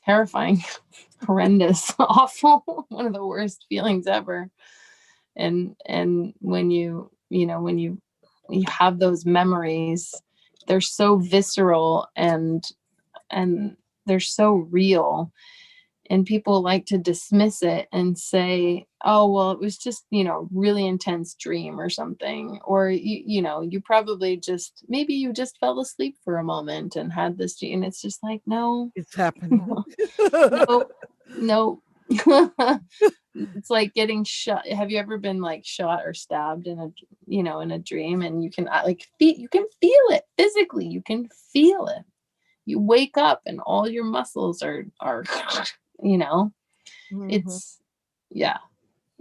terrifying, horrendous, awful. One of the worst feelings ever. And when when you have those memories, they're so visceral and they're so real, and people like to dismiss it and say, oh well, it was just really intense dream or something, or you probably just, maybe you just fell asleep for a moment and had this dream. And it's just like, no. it's happening. No, no. It's like getting shot. Have you ever been like shot or stabbed in a in a dream, and you can you can feel it physically, you can feel it. You wake up and all your muscles are you know Mhm. it's, yeah,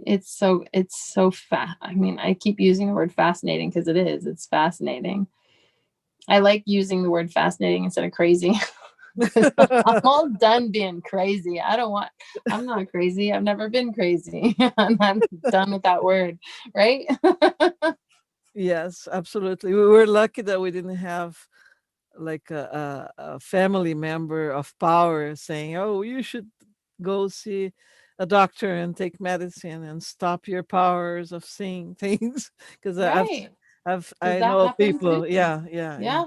it's so fast. I mean, I keep using the word fascinating because it's fascinating. I like using the word fascinating instead of crazy. I'm all done being crazy. I'm not crazy. I've never been crazy. I'm done with that word, right? Yes, absolutely. We were lucky that we didn't have like a family member of power saying, "Oh, you should go see a doctor and take medicine and stop your powers of seeing things." Because Right. Does I that know happen too? people, yeah, yeah, yeah, Yeah.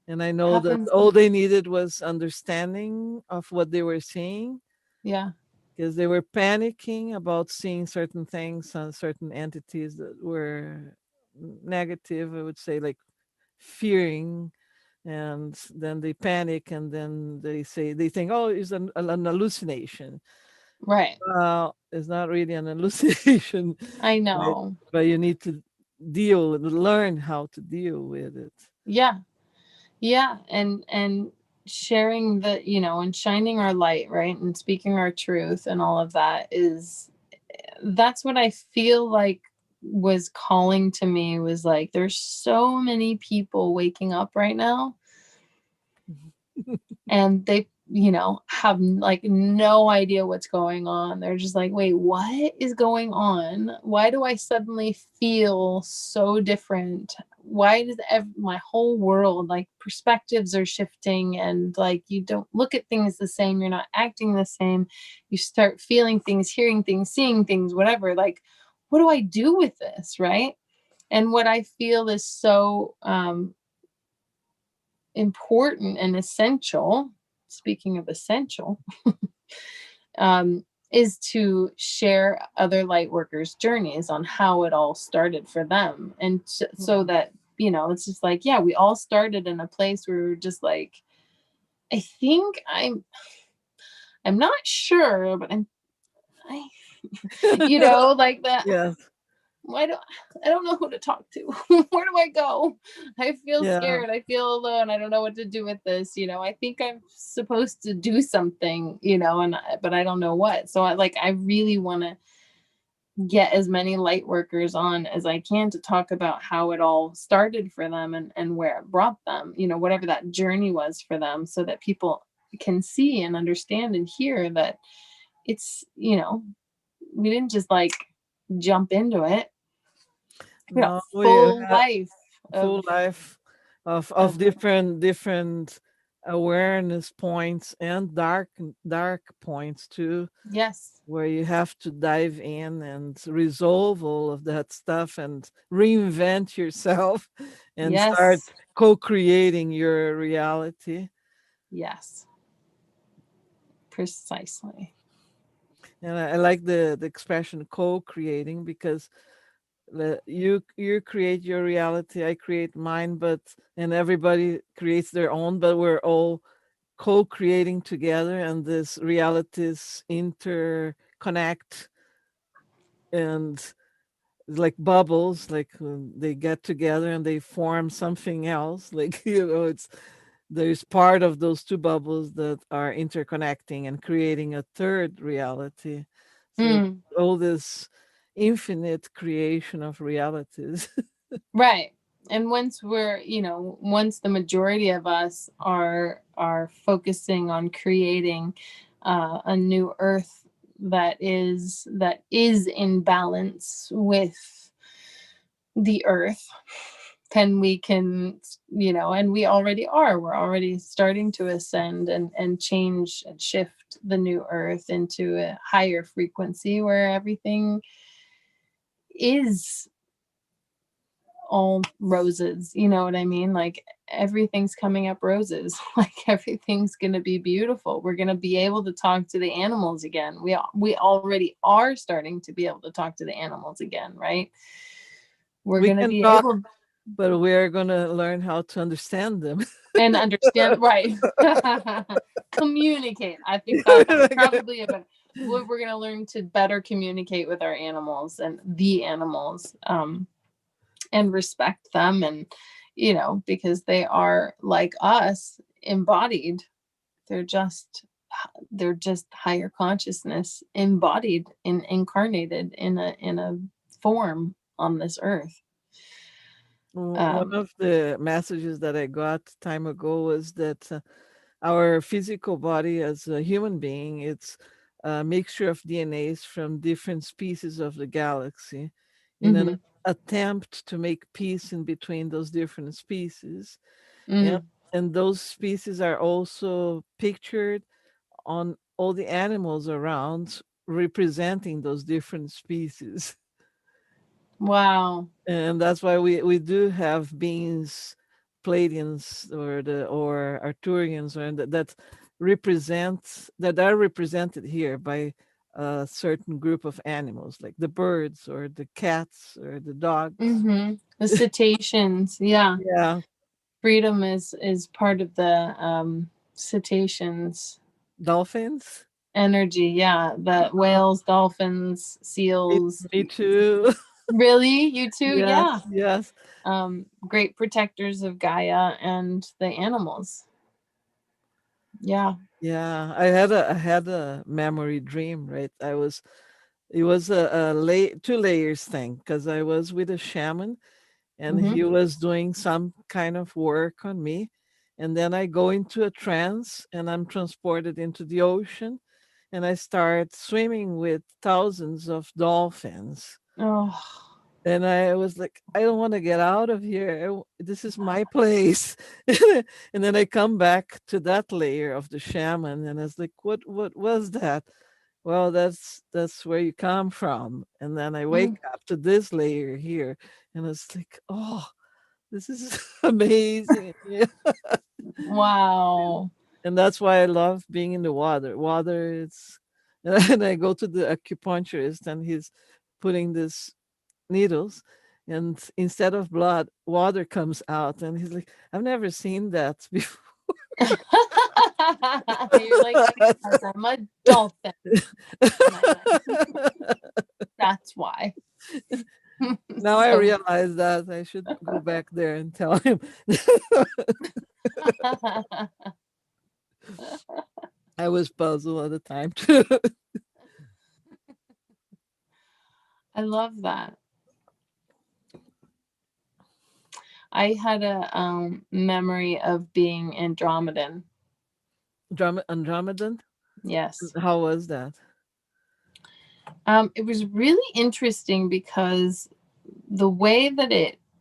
and I know that Happens. all they needed was understanding of what they were seeing, Yeah. because they were panicking about seeing certain things and certain entities that were negative. I would say, like fearing, and then they panic, and then they think, oh, it's an hallucination. Right. Well, it's not really an hallucination. I Right? know. But you need to learn how to deal with it. Yeah. Yeah. And sharing and shining our light, right? And speaking our truth and all of that that's what I feel like was calling to me, was like, there's so many people waking up right now, and they have like no idea what's going on. They're just like, wait, what is going on? Why do I suddenly feel so different? Why does my whole world, like, perspectives are shifting, and like you don't look at things the same, you're not acting the same, you start feeling things, hearing things, seeing things, whatever. Like, what do I do with this, right? And what I feel is so important and essential, speaking of essential, is to share other light workers' journeys on how it all started for them. And so Mhm. that it's just like, yeah, we all started in a place where we were just like, I think I'm not sure, but I, like that. Yes. Why do I don't know who to talk to? Where do I go? I feel Yeah. scared. I feel alone. I don't know what to do with this. I think I'm supposed to do something, but I don't know what. So I really want to get as many light workers on as I can to talk about how it all started for them, and where it brought them, whatever that journey was for them, so that people can see and understand and hear that it's, we didn't just like jump into it. We got No, we full have life of full life of of different awareness points and dark points too, yes, where you have to dive in and resolve all of that stuff and reinvent yourself and start yes, co-creating your reality. yes, precisely. And I like the expression co-creating, because you create your reality, I create mine, but and everybody creates their own, but we're all co-creating together, and this realities interconnect, and like bubbles, like they get together and they form something else, like it's there's part of those two bubbles that are interconnecting and creating a third reality. So it's Mm, all this infinite creation of realities. right. And once the majority of us are focusing on creating a new earth that is in balance with the earth, then we can, and we already are, we're already starting to ascend and change and shift the new earth into a higher frequency where everything is all roses. You know what I mean? Like everything's coming up roses. Like everything's going to be beautiful. We're going to be able to talk to the animals again. We already are starting to be able to talk to the animals again, right? We're We going to can be talk, able but we're going to learn how to understand them. and understand, right? Communicate. I think that's probably a better, we're going to learn to better communicate with our animals and the animals, and respect them, and because they are like us, embodied. They're just higher consciousness embodied and incarnated in a form on this earth. One um of the messages that I got time ago was that our physical body as a human being, it's a mixture of DNAs from different species of the galaxy in an mm-hmm, attempt to make peace in between those different species. And, mm, and those species are also pictured on all the animals around, representing those different species. wow. And that's why we do have beings, Pleiadians or Arcturians, or that represent that are represented here by a certain group of animals, like the birds or the cats or the dogs. Mm-hmm. The cetaceans, yeah. Yeah, Freedom is part of the cetaceans dolphins. energy, yeah. The whales, dolphins, Me, seals. me too. Really? You too? Yes, Yeah. yes. Great protectors of Gaia and the animals. Yeah. Yeah, I had a memory dream, right? It was a two layers thing, because I was with a shaman and Mm-hmm. he was doing some kind of work on me, and then I go into a trance and I'm transported into the ocean, and I start swimming with thousands of dolphins. Oh. And I was like, I don't want to get out of here. This is my place. And then I come back to that layer of the shaman, and I was like, what was that? Well, that's where you come from. And then I wake Mm. up to this layer here, and it's like, oh, this is amazing. Yeah. Wow. And that's why I love being in the water. Water, it's and I go to the acupuncturist, and he's putting this needles, and instead of blood, water comes out. And he's like, I've never seen that before. You're like, because I'm a dolphin. That's why. Now I So realize that I should go back there and tell him. I was puzzled at the time too. I love that. I had a memory of being Andromedan. Andromedan? Yes. How was that? It was really interesting because the way that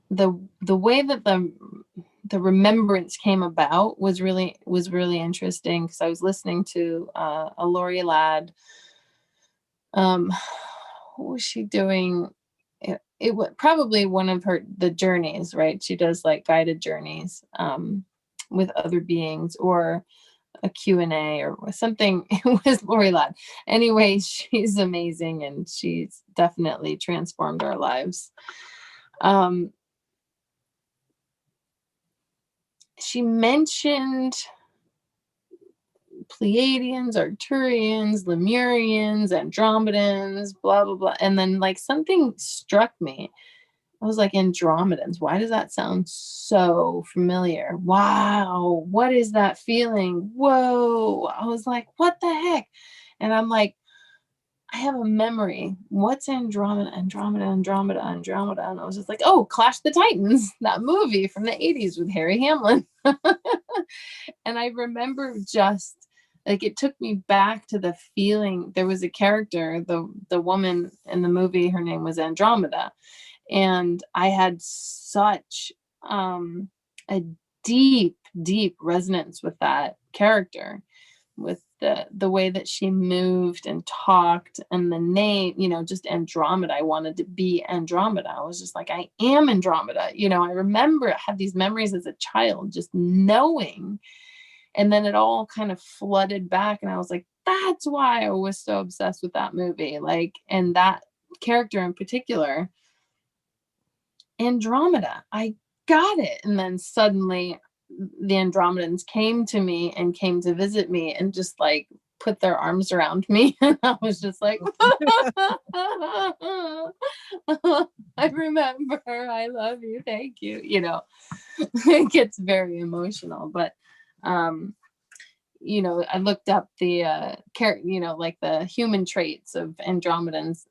the way that the remembrance came about was really interesting, because I was listening to a Lori Ladd. What was she doing? It was probably one of the journeys, right? She does like guided journeys with other beings, or a Q&A or something. It was Lori Ladd. Anyway, she's amazing, and she's definitely transformed our lives. She mentioned Pleiadians, Arcturians, Lemurians, Andromedans, blah, blah, blah. And then like something struck me. I was like, Andromedans, why does that sound so familiar? Wow, what is that feeling? Whoa. I was like, what the heck? And I'm like, I have a memory. What's Andromeda? Andromeda, Andromeda, Andromeda. And I was just like, oh, Clash the Titans, that movie from the 80s with Harry Hamlin. And I remember just like it took me back to the feeling. There was a character, the woman in the movie, her name was Andromeda. And I had such a deep, deep resonance with that character, with the way that she moved and talked, and the name, just Andromeda. I wanted to be Andromeda. I was just like, I am Andromeda. I remember I had these memories as a child, just knowing. And then it all kind of flooded back, and I was like, that's why I was so obsessed with that movie. Like, and that character in particular, Andromeda, I got it. And then suddenly the Andromedans came to me and came to visit me and just like put their arms around me. And I was just like, I remember, I love you, thank you. It gets very emotional. But I looked up the like the human traits of Andromedans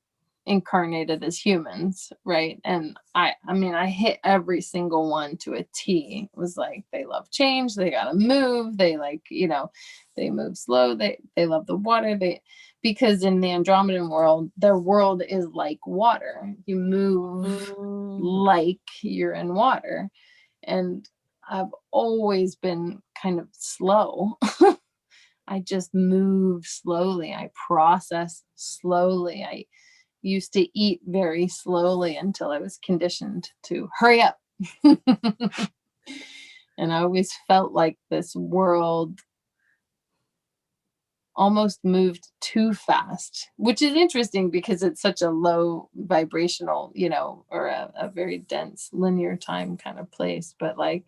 incarnated as humans, right? And I mean, I hit every single one to a T. It was like, they love change, they gotta move, they like, they move slow, they love the water, because in the Andromedan world, their world is like water. You move like you're in water. And I've always been kind of slow. I just move slowly. I process slowly. I used to eat very slowly until I was conditioned to hurry up. And I always felt like this world almost moved too fast, which is interesting because it's such a low vibrational, or a very dense linear time kind of place. But like,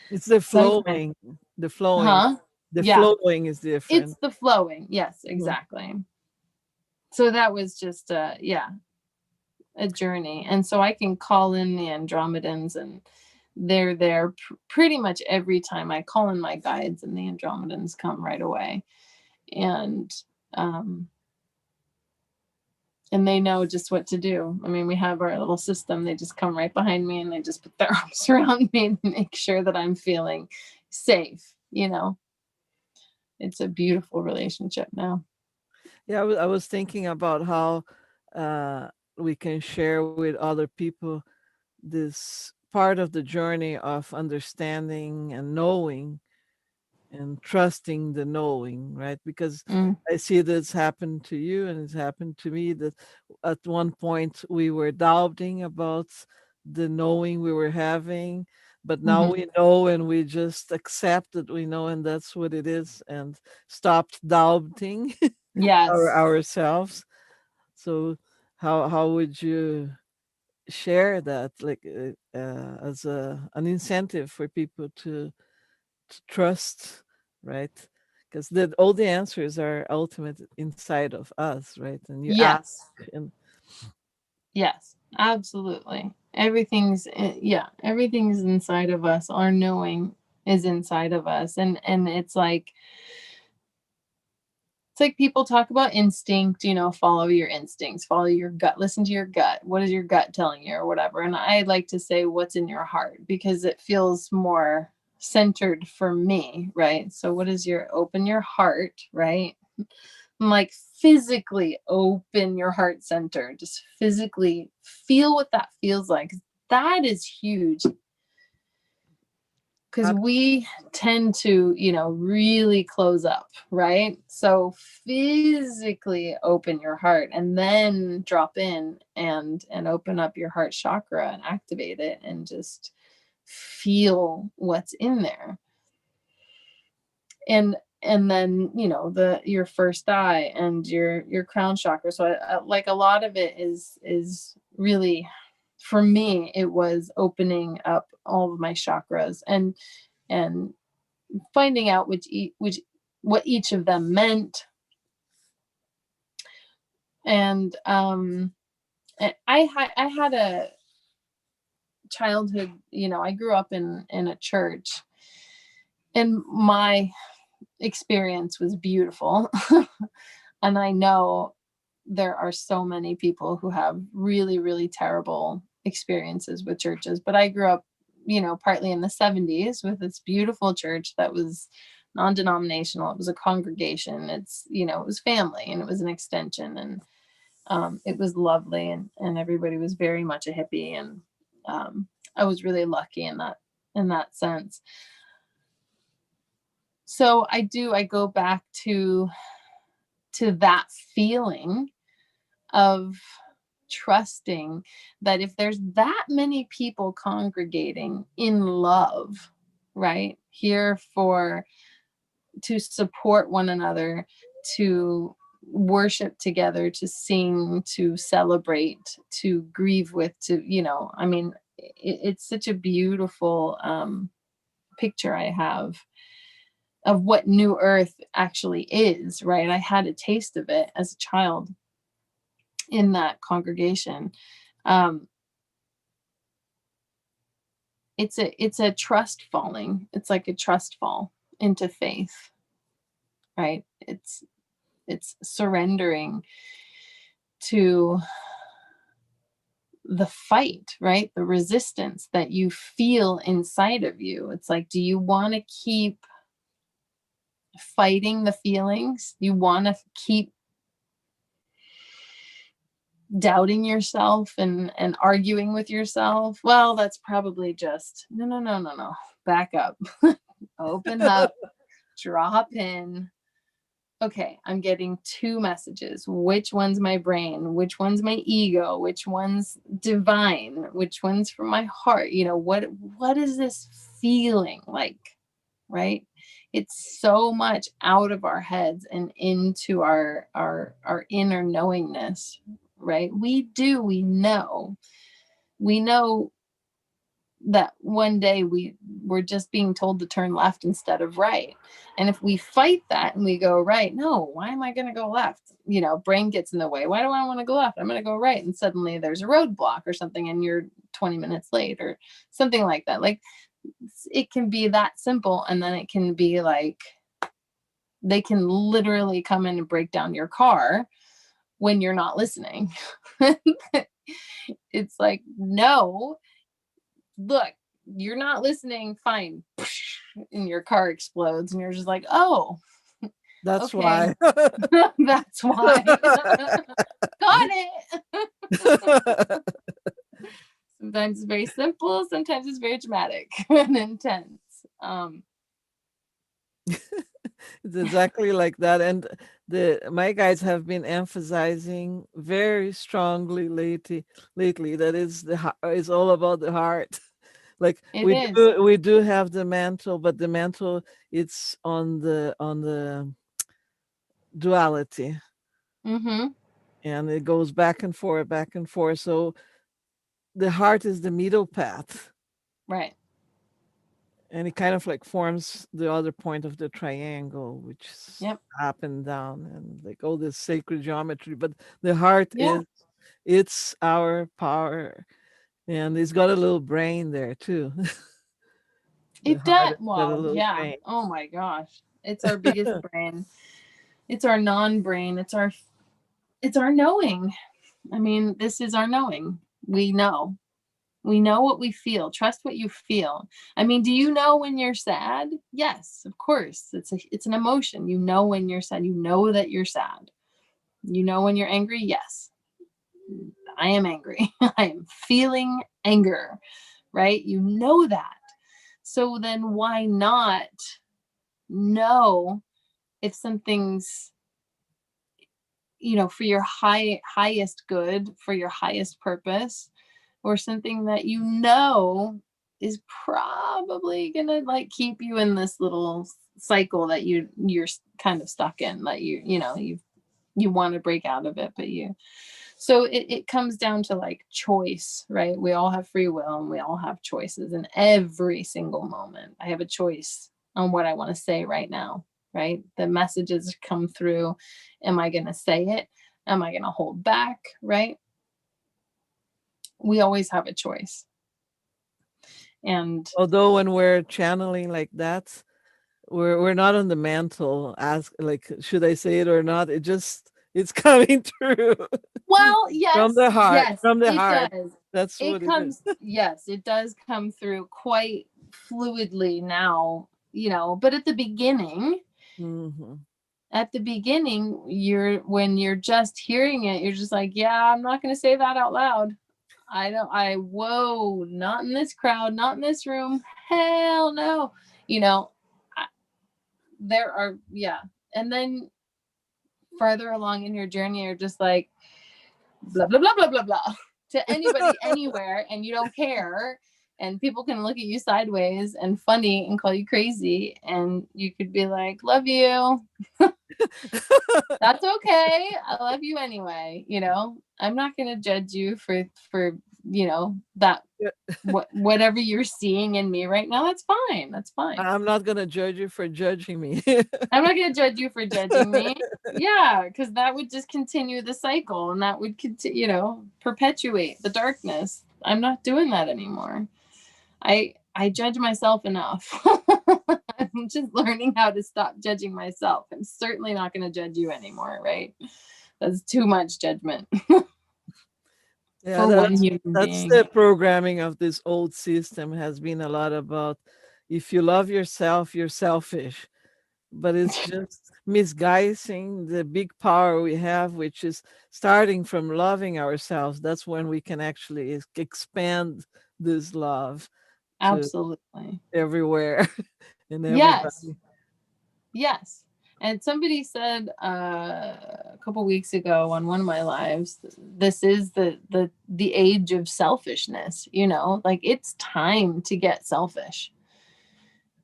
It's the sometimes, flowing. The flowing. huh? The Yeah, flowing is it's different. the flowing. Yes, exactly. So that was just a journey. And so I can call in the Andromedans, and they're there pretty much every time I call in my guides, and the Andromedans come right away. And and they know just what to do. I mean, we have our little system. They just come right behind me, and they just put their arms around me and make sure that I'm feeling safe. It's a beautiful relationship now. Yeah, I was thinking about how we can share with other people this part of the journey of understanding and knowing and trusting the knowing, right? Because Mm. I see this happen to you and it's happened to me, that at one point we were doubting about the knowing we were having, but now Mm-hmm. we know and we just accept that we know and that's what it is, and stopped doubting Yes. ourselves. So how would you share that, like, as an incentive for people to trust, right? Because all the answers are ultimate inside of us, right? And you ask, Yes. and Yes, absolutely. Everything's yeah, everything's inside of us. Our knowing is inside of us. And it's like people talk about instinct, follow your instincts, follow your gut, listen to your gut. What is your gut telling you or whatever? And I like to say what's in your heart because it feels more centered for me, right? So what is open your heart, right? Like physically open your heart center, just physically feel what that feels like. That is huge because we tend to really close up, right? So physically open your heart and then drop in and open up your heart chakra and activate it and just feel what's in there. And then your first eye and your crown chakra. So like a lot of it is really, for me, it was opening up all of my chakras and finding out which what each of them meant. And I had a childhood, I grew up in a church, and my experience was beautiful. And I know there are so many people who have really, really terrible experiences with churches, but I grew up, partly in the 70s with this beautiful church that was non-denominational. It was a congregation. It was family, and it was an extension, and it was lovely, and everybody was very much a hippie, and I was really lucky in that sense. So I go back to that feeling of trusting that if there's that many people congregating in love, right, here to support one another, to worship together, to sing, to celebrate, to grieve with, it's such a beautiful picture I have of what New Earth actually is, right? I had a taste of it as a child in that congregation. It's a trust falling. It's like a trust fall into faith, right? It's surrendering to the fight, right? The resistance that you feel inside of you. It's like, do you want to keep fighting the feelings? You want to keep doubting yourself and arguing with yourself? Well, that's probably just no. Back up. Open up, drop in. Okay, I'm getting two messages. Which one's my brain? Which one's my ego? Which one's divine? Which one's from my heart? What is this feeling like? Right? It's so much out of our heads and into our inner knowingness, right? We know that one day we're just being told to turn left instead of right. And if we fight that and we go right, no, why am I going to go left? Brain gets in the way. Why do I want to go left? I'm going to go right. And suddenly there's a roadblock or something and you're 20 minutes late or something like that. Like, it can be that simple. And then it can be like, they can literally come in and break down your car when you're not listening. It's like, no, look, you're not listening, fine. And your car explodes and you're just like, oh, that's okay. why. That's why. Got it. Sometimes it's very simple, sometimes it's very dramatic and intense. It's exactly like that. And my guides have been emphasizing very strongly lately that is all about the heart. Like, It is. we do have the mantle, but the mantle, it's on the duality, Mm-hmm. and it goes back and forth, back and forth. So the heart is the middle path, Right. and it kind of like forms the other point of the triangle, which is Yep. up and down and like all this sacred geometry. But the heart Yeah. is, it's our power, and it's got a little brain there too. The It heart does. has got a Well, little yeah. brain. Oh my gosh. It's our biggest brain. It's our non-brain. It's our knowing. I mean, this is our knowing. We know. We know what we feel. Trust what you feel. I mean, do you know when you're sad? Yes, of course. It's an emotion. You know when you're sad. You know that you're sad. You know when you're angry? Yes. I am angry. I am feeling anger, right? You know that. So then why not know if something's, for your highest good, for your highest purpose, or something that is probably gonna like keep you in this little cycle that you're kind of stuck in, that you want to break out of it, but so it comes down to like choice, right? We all have free will and we all have choices in every single moment. I have a choice on what I want to say right now, right? The messages come through. Am I going to say it? Am I going to hold back, right? We always have a choice. And Although when we're channeling like that, we're not on the mantle. Ask like, should I say it or not? It's coming through well, from yes, the heart. yes, From the it heart. does. That's It what it is. comes, yes, it does come through quite fluidly now, but Hmm. at the beginning, when you're just hearing it, you're just like, yeah, I'm not going to say that out loud. Whoa, not in this crowd, not in this room. Hell no. You know, I, there are, yeah. And then further along in your journey, you're just like, blah, blah, blah, blah, blah, blah to anybody, anywhere. And you don't care. And people can look at you sideways and funny and call you crazy. And you could be like, love you. That's okay. I love you anyway. I'm not going to judge you for, that whatever you're seeing in me right now. That's fine. That's fine. I'm not gonna judge you for judging me. I'm not going to judge you for judging me. Yeah, because that would just continue the cycle and that would continue, perpetuate the darkness. I'm not doing that anymore. I judge myself enough. I'm just learning how to stop judging myself. I'm certainly not going to judge you anymore, right? That's too much judgment Yeah, for one that's human that's being. the programming of this old system has been a lot about if you love yourself, you're selfish. But it's just misguising the big power we have, which is starting from loving ourselves. That's when we can actually expand this love to Absolutely. everywhere and Yes. everybody. Yes. And somebody said a couple weeks ago on one of my lives, this is the age of selfishness, like it's time to get selfish.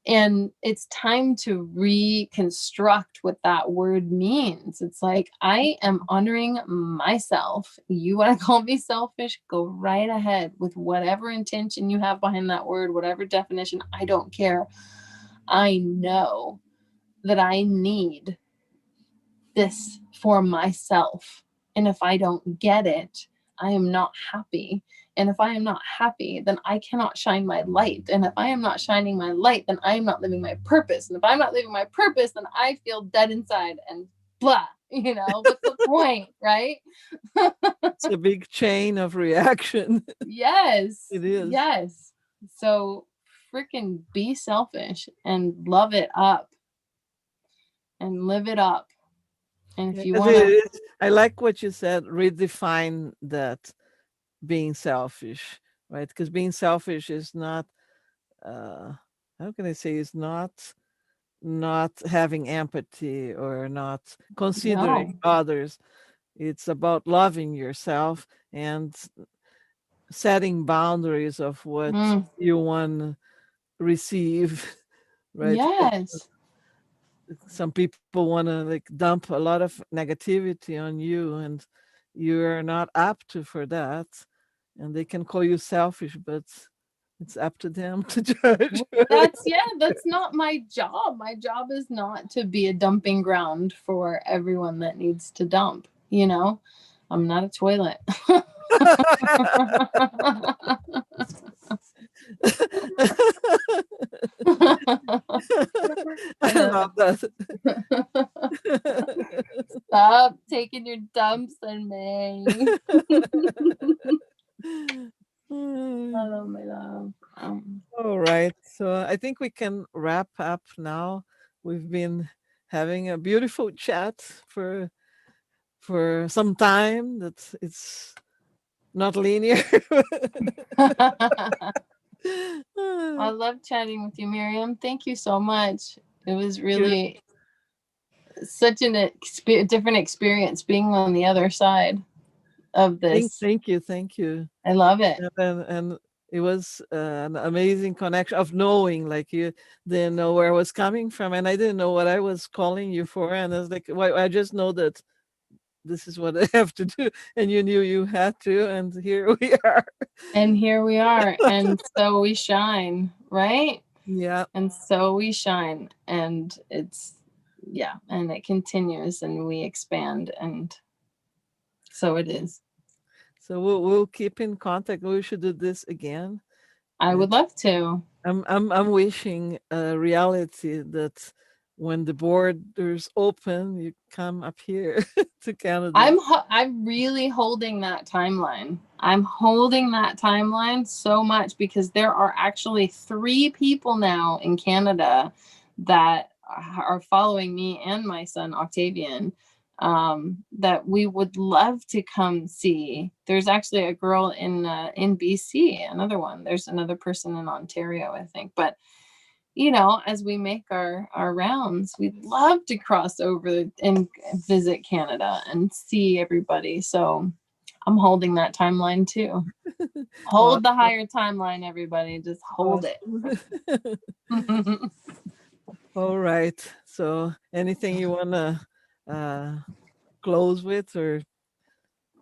And it's time to reconstruct what that word means. It's like, I am honoring myself. You want to call me selfish? Go right ahead with whatever intention you have behind that word, whatever definition. I don't care. I know that I need this for myself. And if I don't get it, I am not happy. And if I am not happy, then I cannot shine my light. And if I am not shining my light, then I am not living my purpose. And if I'm not living my purpose, then I feel dead inside and blah. What's the point, right? It's a big chain of reaction. Yes. It is. Yes. So freaking be selfish and love it up and live it up. And if you Yes, want to, I like what you said. Redefine that being selfish, right? Because being selfish is not. Uh, how can I say? Is not having empathy or not considering no. others. It's about loving yourself and setting boundaries of what Mm, you want to receive, right? Because yes. some people want to like dump a lot of negativity on you, and you're not apt to for that. and they can call you selfish, but it's up to them to judge. Well, that's not my job. My job is not to be a dumping ground for everyone that needs to dump, you know. I'm not a toilet. I love that. Stop taking your dumps on me. Oh my love. All right. So I think we can wrap up now. We've been having a beautiful chat for some time. That it's not linear. I love chatting with you, Miriam. Thank you so much. It was You- really such different experience being on the other side of this. thank you, thank you. I love it. And it was an amazing connection of knowing, like, you didn't know where I was coming from, and I didn't know what I was calling you for, and I was like, well, I just know that this is what I have to do, and you knew you had to, and here we are. And here we are. And so we shine, right? Yeah. And so we shine. And yeah, and it continues and we expand. And so it is. So we'll keep in contact. We should do this again. I would love to. I'm wishing a reality that when the borders open, you come up here to Canada. I'm really holding that timeline. I'm holding that timeline so much because there are actually 3 people now in Canada that are following me and my son Octavian, that we would love to come see. There's actually a girl in BC, another one. There's another person in Ontario, I think. But you know, as we make our rounds, we'd love to cross over and visit Canada and see everybody. So I'm holding that timeline too. Hold the Awesome. higher timeline, everybody. Just hold Awesome. it. All right. So anything you wanna uh close with, or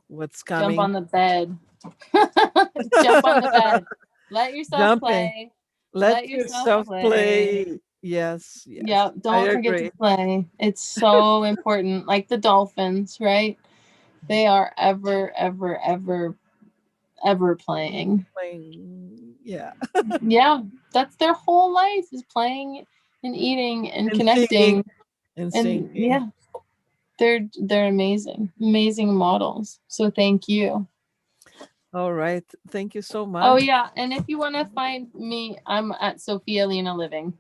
what's Jump coming? on the bed. Jump on the bed. Let yourself Jumping. play. Let Let yourself yourself play. play. Yes, yes. Yeah, I don't forget to agree. play. It's so important. Like the dolphins, right? They are ever playing. Playing. Yeah. Yeah, that's their whole life is playing and eating and And singing. connecting. And And singing. yeah, they're amazing models. So thank you. All right. Thank you so Oh much. yeah, and if you want to find me, I'm at Sophia Lena Living.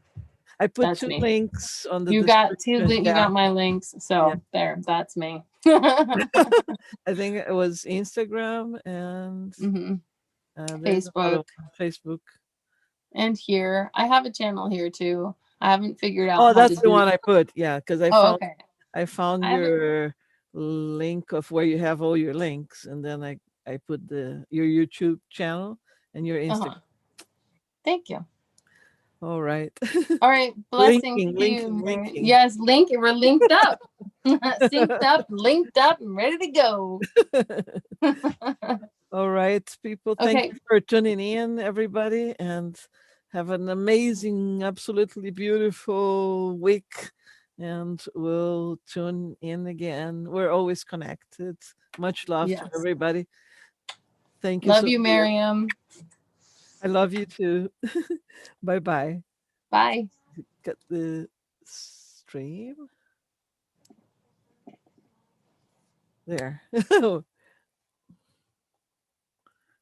I put That's two me. links on the You got description. you Yeah. got my links. Yeah. So there, that's me. I think it was Instagram, and Hmm. there's another Facebook one, Facebook. and here. I have a channel here too. I haven't figured out Oh, how to that's the do. one I put. Yeah, because Oh, okay. I found I haven't. your link of where you have all your links, and then I put your YouTube channel and your Instagram. Uh-huh. Thank you. All right. All right. Blessings linking, to you, linking, Mary. linking. Yes, we're linked up. Synced up, linked up, and ready to go. All right, people. Thank Okay. you for tuning in, everybody, and have an amazing, absolutely beautiful week. And we'll tune in again. We're always connected. Much love to Yes. everybody. Thank you, Love you, Sophia. Miriam. I love you too. Bye bye. Bye. Got the stream there.